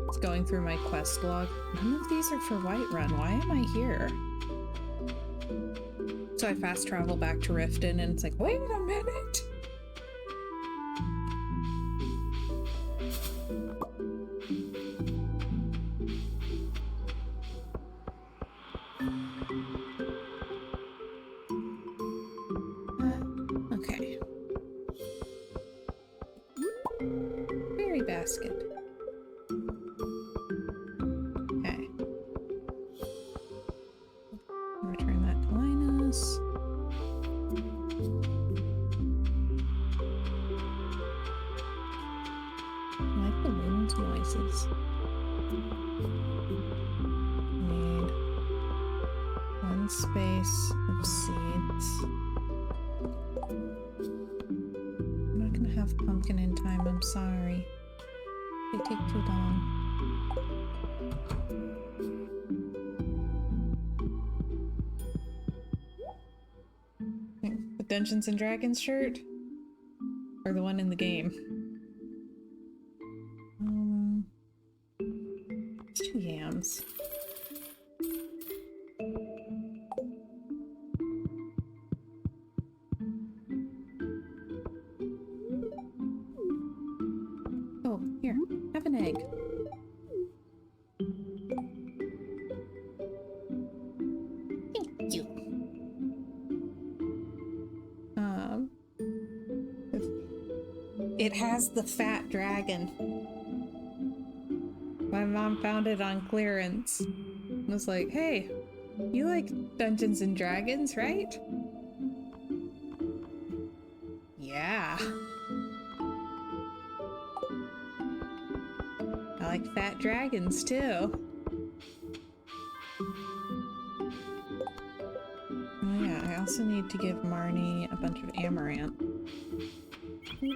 It's going through my quest log. None of these are for Whiterun. Why am I here? So I fast travel back to Riften, and it's like, wait a minute! Okay. Berry basket. Okay. Return that to Linus. I like the wind noises. Need one space of seeds. I'm not gonna have pumpkin in time, I'm sorry. They take too long. The Dungeons and Dragons shirt? Or the one in the game? It's 2 yams. Oh, here, have an egg. Thank you. It has the fat dragon. My mom found it on clearance. I was like, hey, you like Dungeons and Dragons, right? Yeah. I like fat dragons too. Oh yeah, I also need to give Marnie a bunch of amaranth. Okay.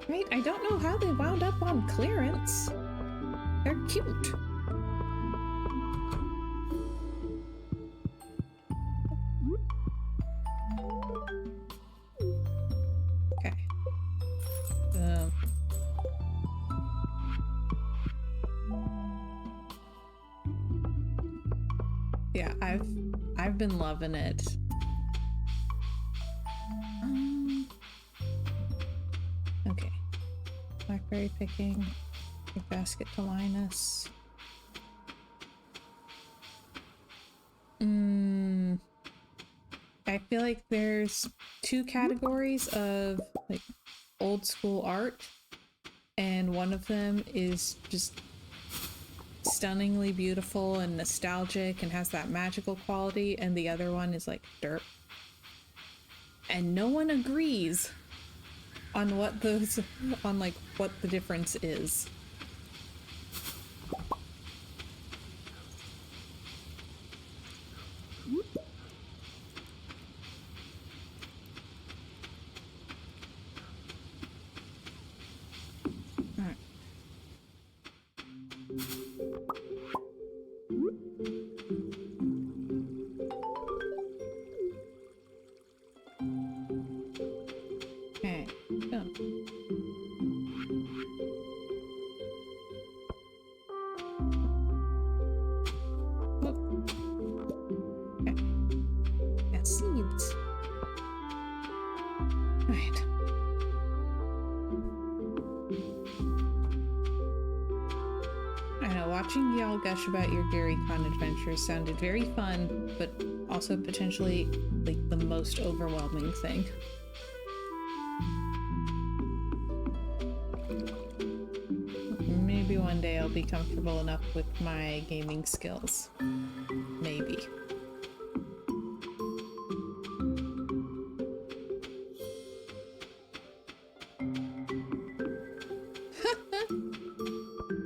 Right, I don't know how they wound up on clearance. They're cute. Okay. Yeah, I've been loving it. Okay. Blackberry picking. Big basket to Linus. I feel like there's 2 categories of like old school art, and one of them is just stunningly beautiful and nostalgic and has that magical quality, and the other one is like dirt. And no one agrees on what those, on like what the difference is. Okay, go. Okay. Got seeds. Right. I know, watching y'all gush about your GaryCon adventures sounded very fun, but also potentially like the most overwhelming thing. Maybe one day I'll be comfortable enough with my gaming skills. Maybe.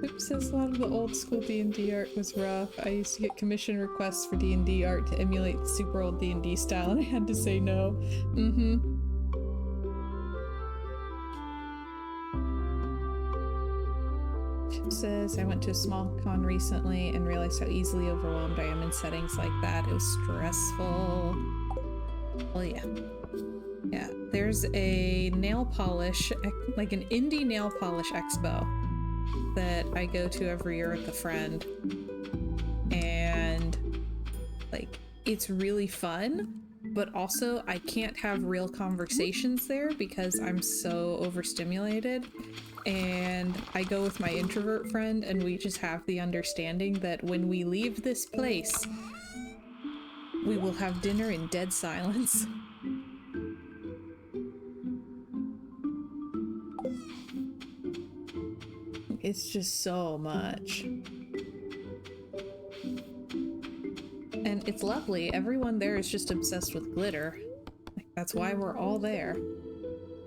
Oops. says a lot of the old school D&D art was rough. I used to get commission requests for D&D art to emulate the super old D&D style, and I had to say no. Mm-hmm. Says, I went to a small con recently and realized how easily overwhelmed I am in settings like that. It was stressful. Well, yeah. Yeah, there's a nail polish, like an indie nail polish expo that I go to every year with a friend. And, like, it's really fun, but also I can't have real conversations there because I'm so overstimulated. And I go with my introvert friend, and we just have the understanding that when we leave this place, we will have dinner in dead silence. It's just so much. And it's lovely. Everyone there is just obsessed with glitter. Like, that's why we're all there.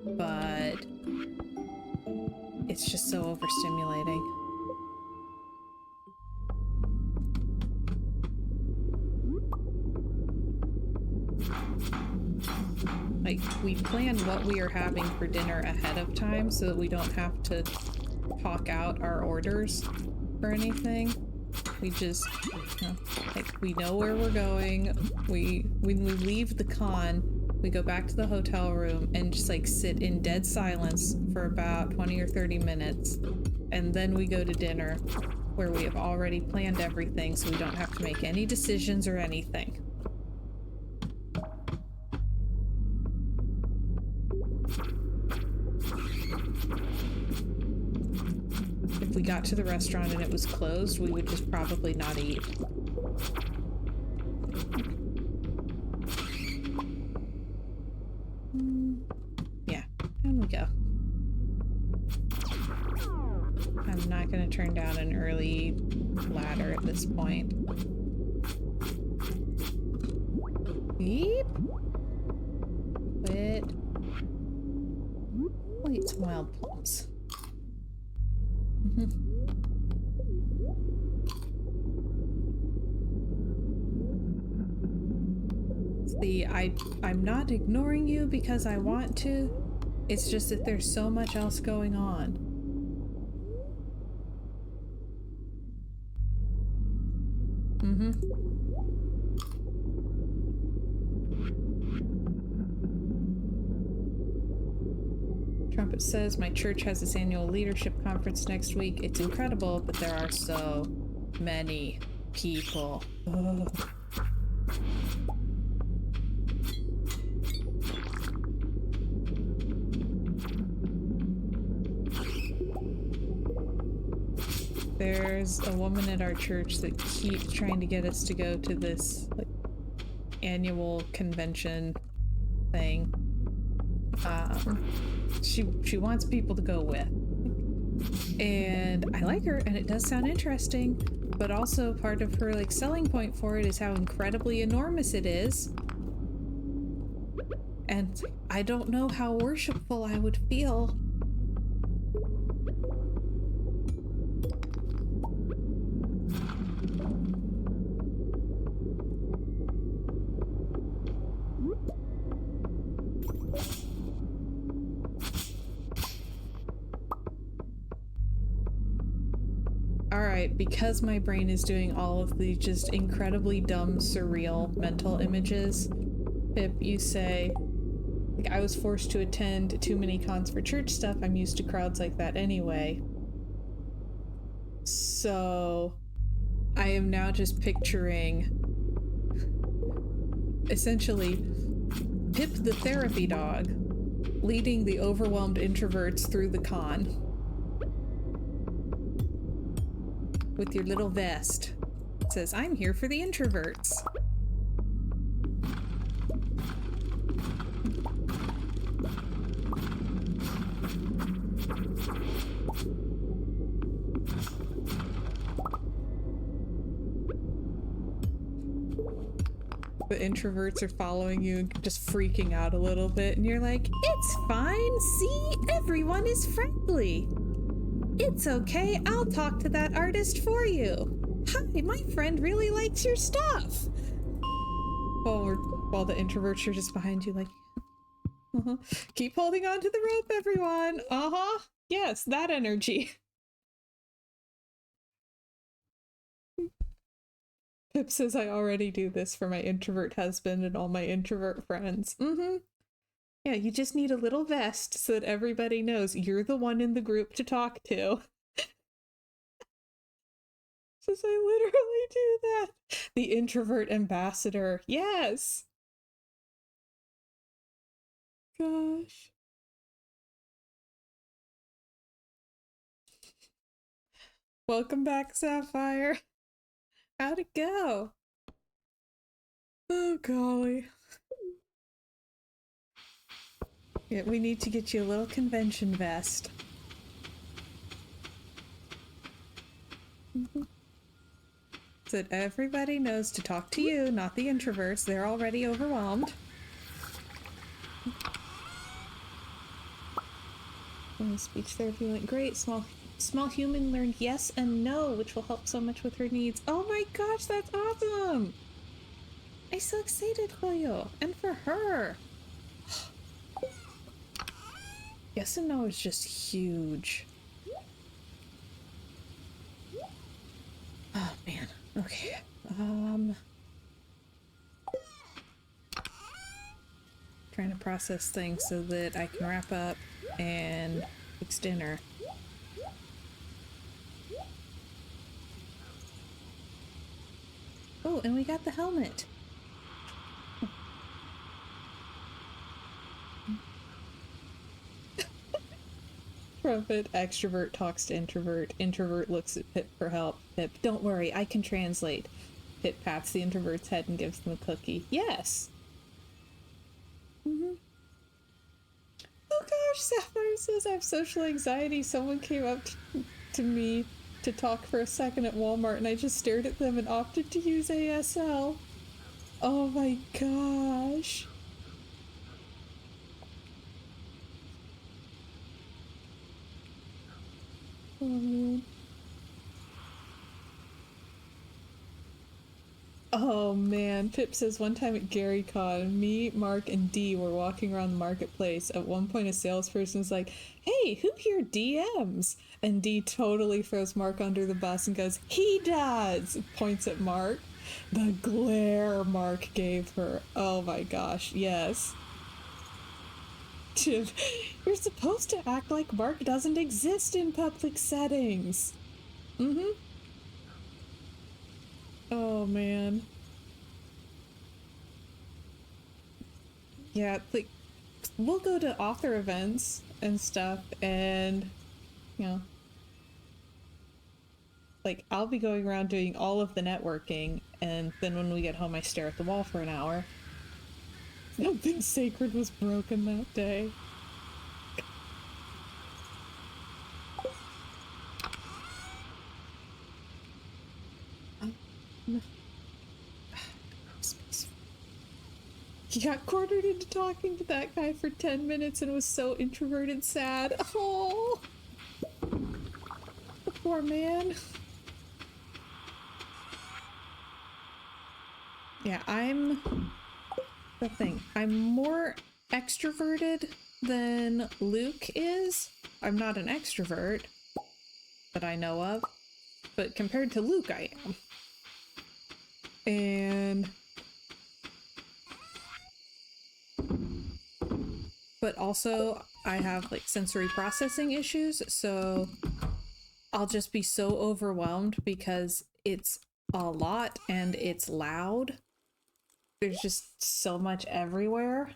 But it's just so overstimulating. Like, we plan what we are having for dinner ahead of time so that we don't have to talk out our orders or anything. We just, you know, like, we know where we're going. When we leave the con, we go back to the hotel room and just, like, sit in dead silence for about 20 or 30 minutes. And then we go to dinner where we have already planned everything so we don't have to make any decisions or anything. If we got to the restaurant and it was closed, we would just probably not eat. Yeah, down we go. I'm not going to turn down an early ladder at this point. Beep. Quit. We'll eat some wild plums. I'm not ignoring you because I want to. It's just that there's so much else going on. Trumpet says my church has its annual leadership conference next week. It's incredible, but there are so many people. Ugh. There's a woman at our church that keeps trying to get us to go to this, like, annual convention thing. She wants people to go with. And I like her, and it does sound interesting, but also part of her, like, selling point for it is how incredibly enormous it is. And I don't know how worshipful I would feel. Alright, because my brain is doing all of the just incredibly dumb, surreal mental images, Pip, you say, like, I was forced to attend too many cons for church stuff. I'm used to crowds like that anyway. So I am now just picturing essentially Pip the therapy dog leading the overwhelmed introverts through the con. With your little vest. It says, I'm here for the introverts. The introverts are following you and just freaking out a little bit, and you're like, it's fine, see? Everyone is friendly. It's okay, I'll talk to that artist for you. Hi, my friend really likes your stuff. While the introverts are just behind you like, keep holding on to the rope, everyone. Yes, that energy. Pip says I already do this for my introvert husband and all my introvert friends. Yeah, you just need a little vest so that everybody knows you're the one in the group to talk to. Says I literally do that. The introvert ambassador. Yes. Gosh. Welcome back, Sapphire. How'd it go? Oh, golly. Yeah, we need to get you a little convention vest. So that everybody knows to talk to you, not the introverts. They're already overwhelmed. Speech therapy went great. Small human learned yes and no, which will help so much with her needs. Oh my gosh, that's awesome! I'm so excited for you and for her. Yes and no is just huge. Oh man. Okay. Trying to process things so that I can wrap up and fix dinner. Oh, and we got the helmet. Trumpet, extrovert talks to introvert. Introvert looks at Pip for help. Pip, don't worry, I can translate. Pip pats the introvert's head and gives them a cookie. Yes! Oh gosh, Sapphire says I have social anxiety. Someone came up to me to talk for a second at Walmart and I just stared at them and opted to use ASL. Oh my gosh. Oh man. Oh man, Pip says one time at GaryCon, me, Mark, and Dee were walking around the marketplace. At one point, a salesperson was like, "Hey, who here DMs?" And Dee totally throws Mark under the bus and goes, "He does!" Points at Mark. The glare Mark gave her. Oh my gosh, yes. You're supposed to act like Mark doesn't exist in public settings. Oh man. Yeah, like we'll go to author events and stuff and you know like I'll be going around doing all of the networking and then when we get home I stare at the wall for an hour. Something sacred was broken that day. He got cornered into talking to that guy for 10 minutes and was so introverted sad. Oh, the poor man. Yeah, I'm the thing. I'm more extroverted than Luke is. I'm not an extrovert that I know of, but compared to Luke, I am. And but also I have like sensory processing issues, so I'll just be so overwhelmed because it's a lot and it's loud. There's just so much everywhere.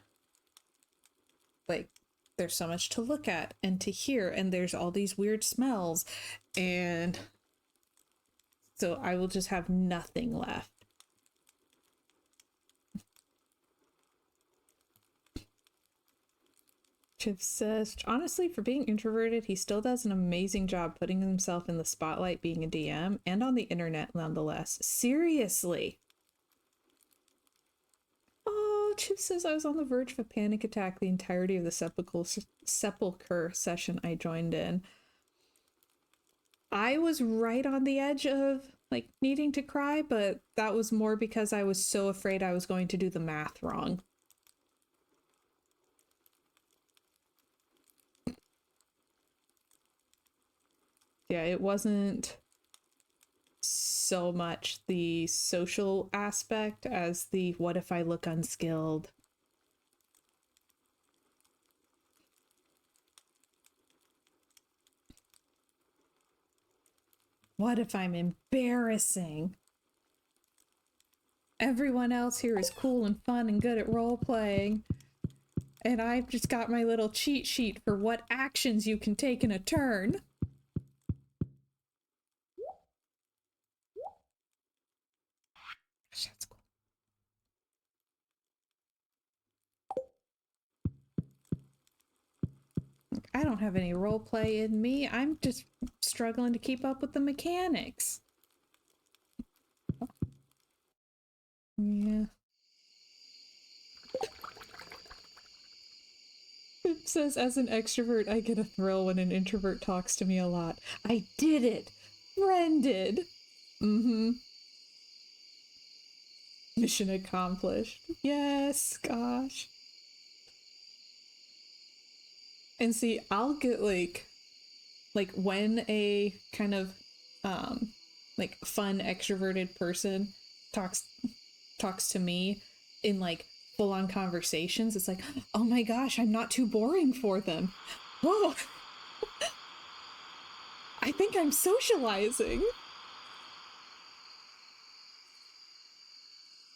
Like there's so much to look at and to hear and there's all these weird smells and so I will just have nothing left. Chip says, honestly, for being introverted, he still does an amazing job putting himself in the spotlight being a DM and on the internet nonetheless. Seriously. Oh, Chip says I was on the verge of a panic attack the entirety of the sepulcher session I joined in. I was right on the edge of like needing to cry, but that was more because I was so afraid I was going to do the math wrong. Yeah, it wasn't so much the social aspect as the what if I look unskilled. What if I'm embarrassing? Everyone else here is cool and fun and good at role playing, and I've just got my little cheat sheet for what actions you can take in a turn. Gosh, that's cool. I don't have any role play in me. I'm just struggling to keep up with the mechanics. Yeah. It says, as an extrovert, I get a thrill when an introvert talks to me a lot. I did it! Friended! Mm-hmm. Mission accomplished. Yes, gosh. And see, I'll get like when a kind of like fun extroverted person talks talks to me in like full on conversations, it's like, oh my gosh, I'm not too boring for them. Whoa. I think I'm socializing.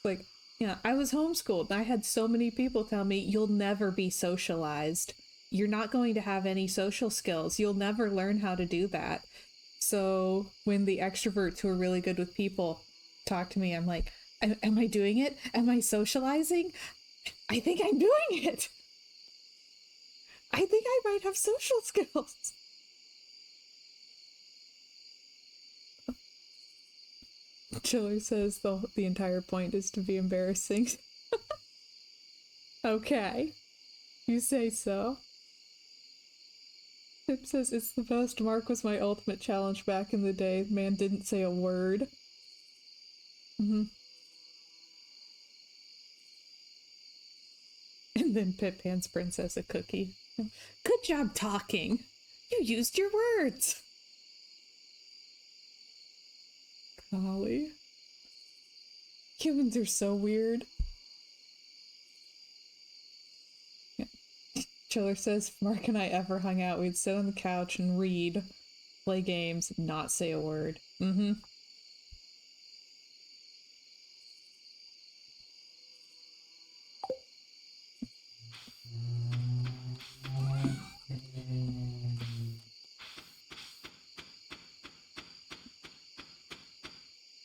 Like, yeah, I was homeschooled. I had so many people tell me, you'll never be socialized. You're not going to have any social skills. You'll never learn how to do that. So when the extroverts who are really good with people talk to me, I'm like, am I doing it? Am I socializing? I think I'm doing it. I think I might have social skills. Chiller says the entire point is to be embarrassing. Okay, you say so. Tip says it's the best. Mark was my ultimate challenge back in the day. Man didn't say a word. Mm-hmm. And then Pip hands Princess a cookie. Good job talking. You used your words. Golly. Humans are so weird. Yeah. Chiller says, if Mark and I ever hung out, we'd sit on the couch and read, play games, not say a word. Mm-hmm.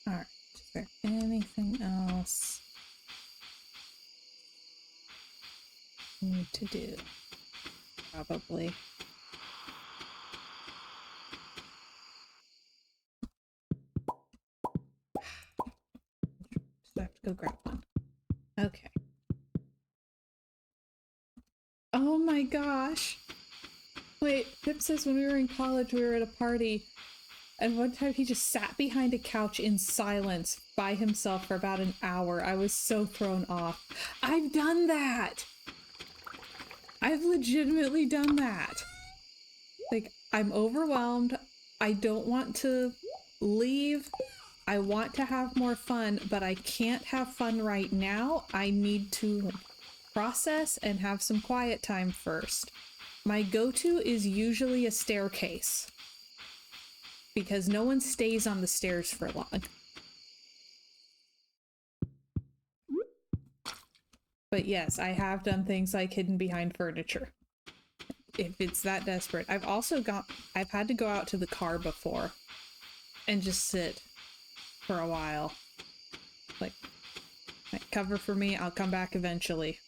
Alright, is there anything else we need to do? Probably. Just have to go grab one. Okay. Oh my gosh. Wait, Pip says when we were in college, we were at a party, and one time he just sat behind a couch in silence by himself for about an hour. I was so thrown off. I've done that! I've legitimately done that. Like, I'm overwhelmed. I don't want to leave. I want to have more fun, but I can't have fun right now. I need to process and have some quiet time first. My go-to is usually a staircase, because no one stays on the stairs for long. But yes, I have done things like hidden behind furniture. If it's that desperate. I've had to go out to the car before and just sit for a while. Like, cover for me, I'll come back eventually.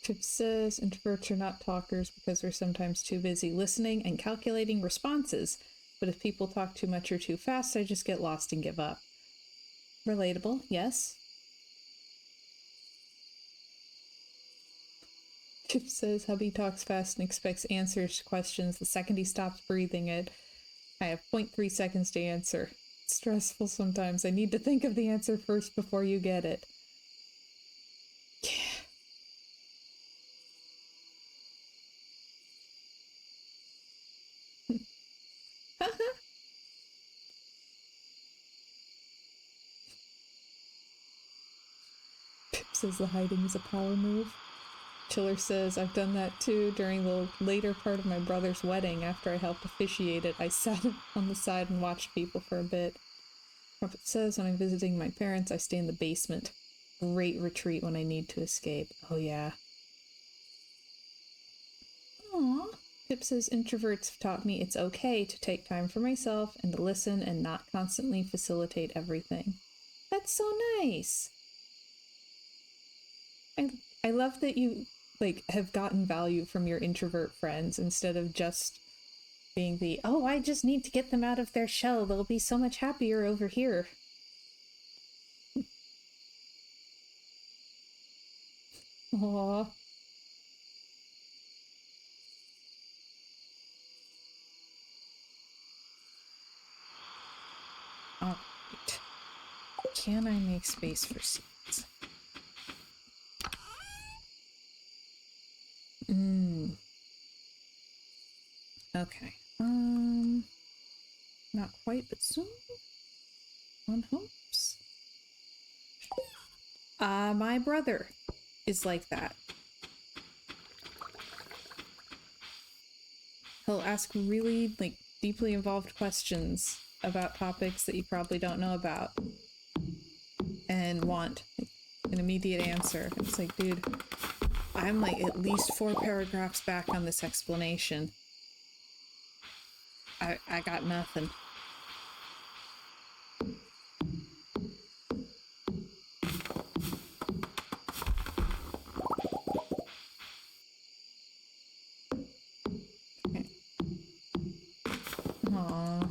Chip says introverts are not talkers because they're sometimes too busy listening and calculating responses. but if people talk too much or too fast, I just get lost and give up. Relatable, yes. Chip says hubby talks fast and expects answers to questions the second he stops breathing it. I have 0.3 seconds to answer. It's stressful sometimes. I need to think of the answer first before you get it. Yeah. Pip says the hiding is a power move. Chiller says, I've done that too during the later part of my brother's wedding. After I helped officiate it, I sat on the side and watched people for a bit. Trumpet says, when I'm visiting my parents, I stay in the basement. Great retreat when I need to escape. Oh yeah. Aww. Pip says, introverts have taught me it's okay to take time for myself and to listen and not constantly facilitate everything. That's so nice. I love that you have gotten value from your introvert friends instead of just being the, oh, I just need to get them out of their shell. They'll be so much happier over here. Aww. Alright. Can I make space for seeds? Okay. Not quite, but soon. One hopes. My brother is like that. He'll ask really, deeply involved questions about topics that you probably don't know about and want an immediate answer. It's like, dude, I'm at least 4 paragraphs back on this explanation. I got nothing. Okay. Aww.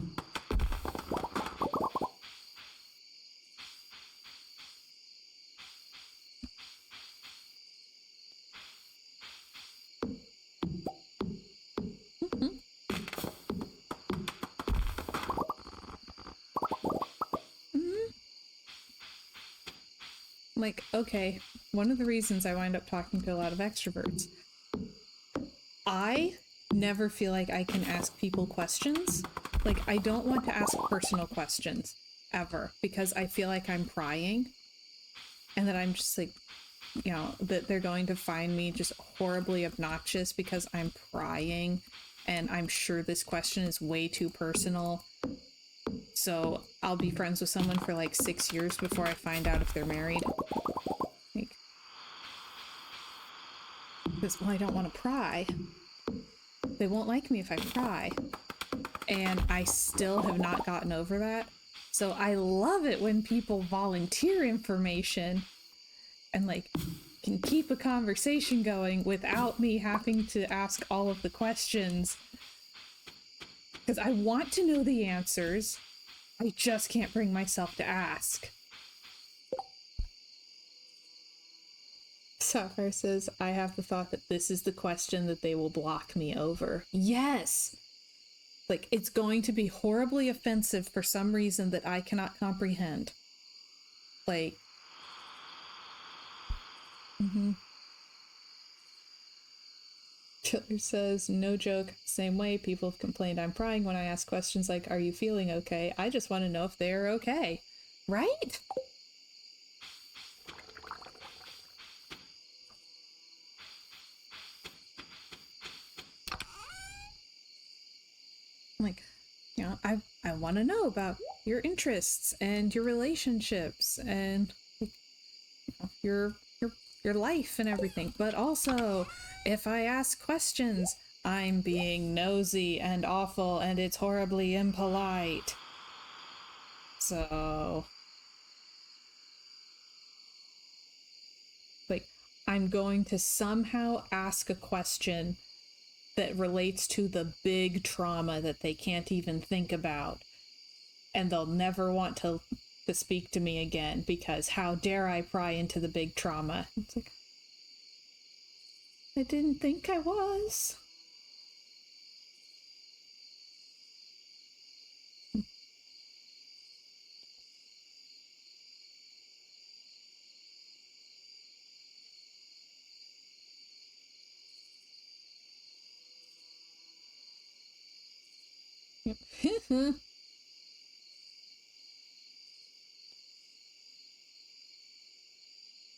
Okay, one of the reasons I wind up talking to a lot of extroverts, I never feel like I can ask people questions. I don't want to ask personal questions ever because I feel like I'm prying and that I'm just that they're going to find me just horribly obnoxious because I'm prying and I'm sure this question is way too personal. So I'll be friends with someone for 6 years before I find out if they're married. Because, well, I don't want to pry. They won't like me if I pry. And I still have not gotten over that. So I love it when people volunteer information and can keep a conversation going without me having to ask all of the questions. Because I want to know the answers. I just can't bring myself to ask. Sapphire says, I have the thought that this is the question that they will block me over. Yes! It's going to be horribly offensive for some reason that I cannot comprehend. Killer says, no joke, same way people have complained I'm prying when I ask questions like, are you feeling okay? I just want to know if they're okay. Right? I want to know about your interests and your relationships and your life and everything. But also, if I ask questions, I'm being nosy and awful and it's horribly impolite. So, I'm going to somehow ask a question that relates to the big trauma that they can't even think about. And they'll never want to speak to me again because how dare I pry into the big trauma? It's like, I didn't think I was. Yep.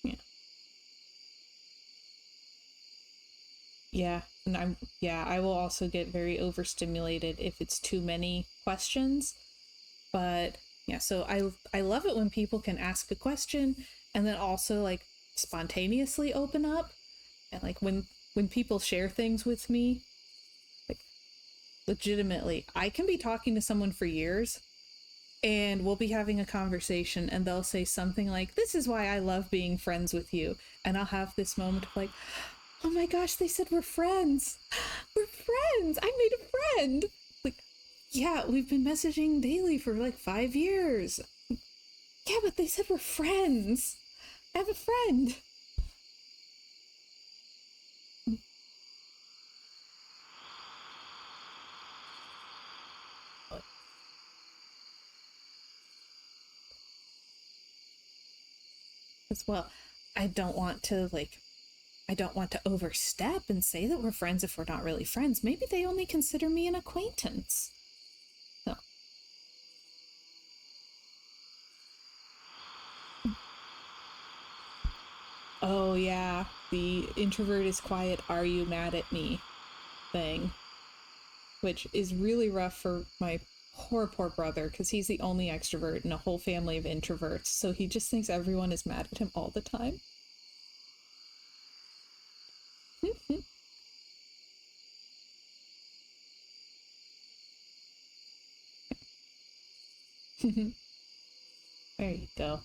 Yeah. Yeah, and I will also get very overstimulated if it's too many questions. But yeah, so I love it when people can ask a question and then also like spontaneously open up, and like when people share things with me, like legitimately, I can be talking to someone for years and we'll be having a conversation and they'll say something like, "This is why I love being friends with you." And I'll have this moment of like, "Oh my gosh, they said we're friends. We're friends. I made a friend." Like, yeah, we've been messaging daily for like 5 years. Yeah, but they said we're friends. I have a friend. As well, I don't want to overstep and say that we're friends if we're not really friends. Maybe they only consider me an acquaintance. So. Oh yeah, the introvert is quiet, are you mad at me thing, which is really rough for my poor brother because he's the only extrovert in a whole family of introverts, so he just thinks everyone is mad at him all the time. There you go.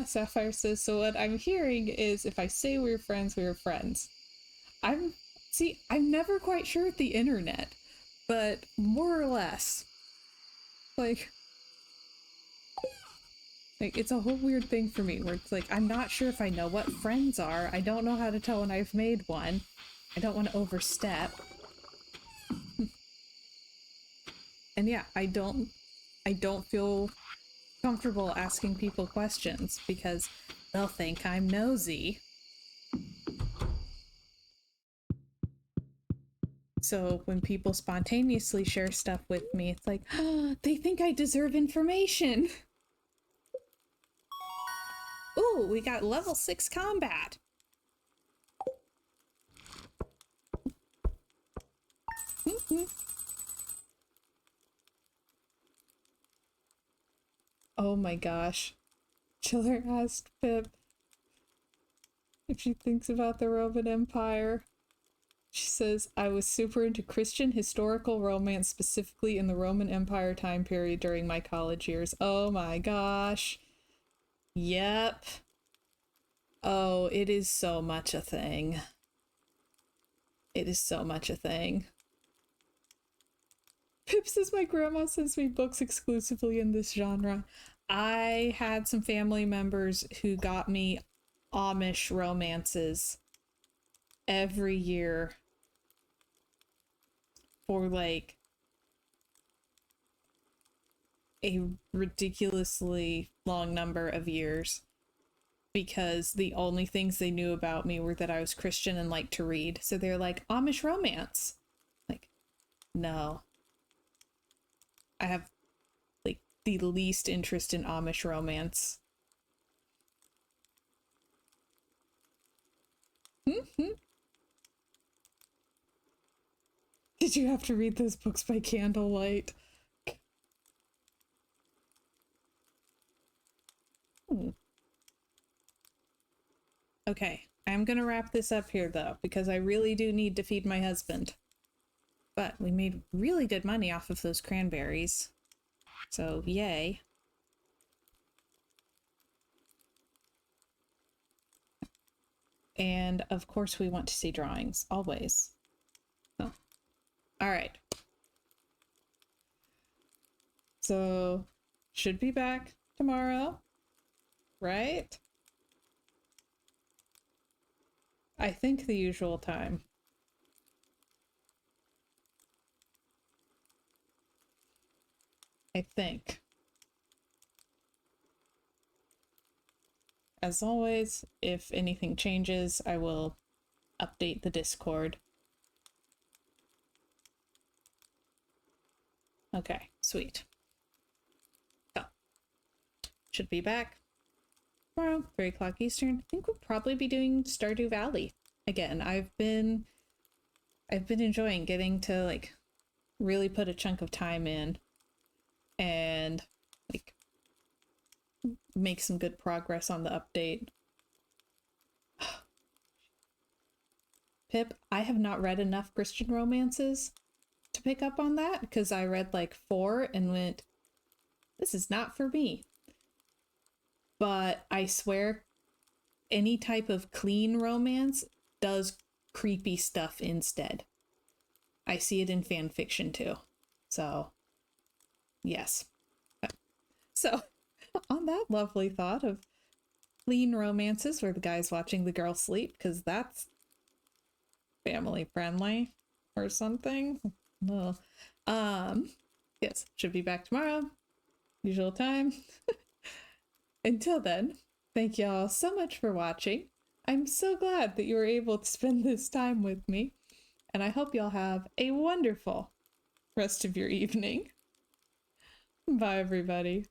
Sapphire says, so what I'm hearing is if I say we're friends, we're friends. I'm never quite sure with the internet, but more or less. Like it's a whole weird thing for me where it's like, I'm not sure if I know what friends are. I don't know how to tell when I've made one. I don't want to overstep. And yeah, I don't feel comfortable asking people questions because they'll think I'm nosy. So when people spontaneously share stuff with me, it's like, oh, they think I deserve information. Ooh, we got level 6 combat. Oh my gosh. Chiller asked Pip if she thinks about the Roman Empire. She says, I was super into Christian historical romance, specifically in the Roman Empire time period during my college years. Oh my gosh. Yep. Oh, it is so much a thing. It is so much a thing. Pip says, my grandma sends me books exclusively in this genre. I had some family members who got me Amish romances every year for like a ridiculously long number of years because the only things they knew about me were that I was Christian and liked to read. So they're like, Amish romance. Like, no. I have like the least interest in Amish romance. Did you have to read those books by candlelight? Okay, I'm gonna wrap this up here though, because I really do need to feed my husband. But we made really good money off of those cranberries. So, yay. And of course, we want to see drawings, always. Oh. All right. So, should be back tomorrow, right? I think the usual time. I think. As always, if anything changes, I will update the Discord. Okay, sweet. So, should be back tomorrow, 3 o'clock Eastern. I think we'll probably be doing Stardew Valley again. I've been enjoying getting to like really put a chunk of time in and like make some good progress on the update. Pip, I have not read enough Christian romances to pick up on that because I read like 4 and went, this is not for me. But I swear any type of clean romance does creepy stuff instead. I see it in fan fiction too. So, yes. So, on that lovely thought of clean romances where the guy's watching the girl sleep, because that's family friendly or something. Well, yes, should be back tomorrow. Usual time. Until then, thank y'all so much for watching. I'm so glad that you were able to spend this time with me, and I hope y'all have a wonderful rest of your evening. Bye, everybody.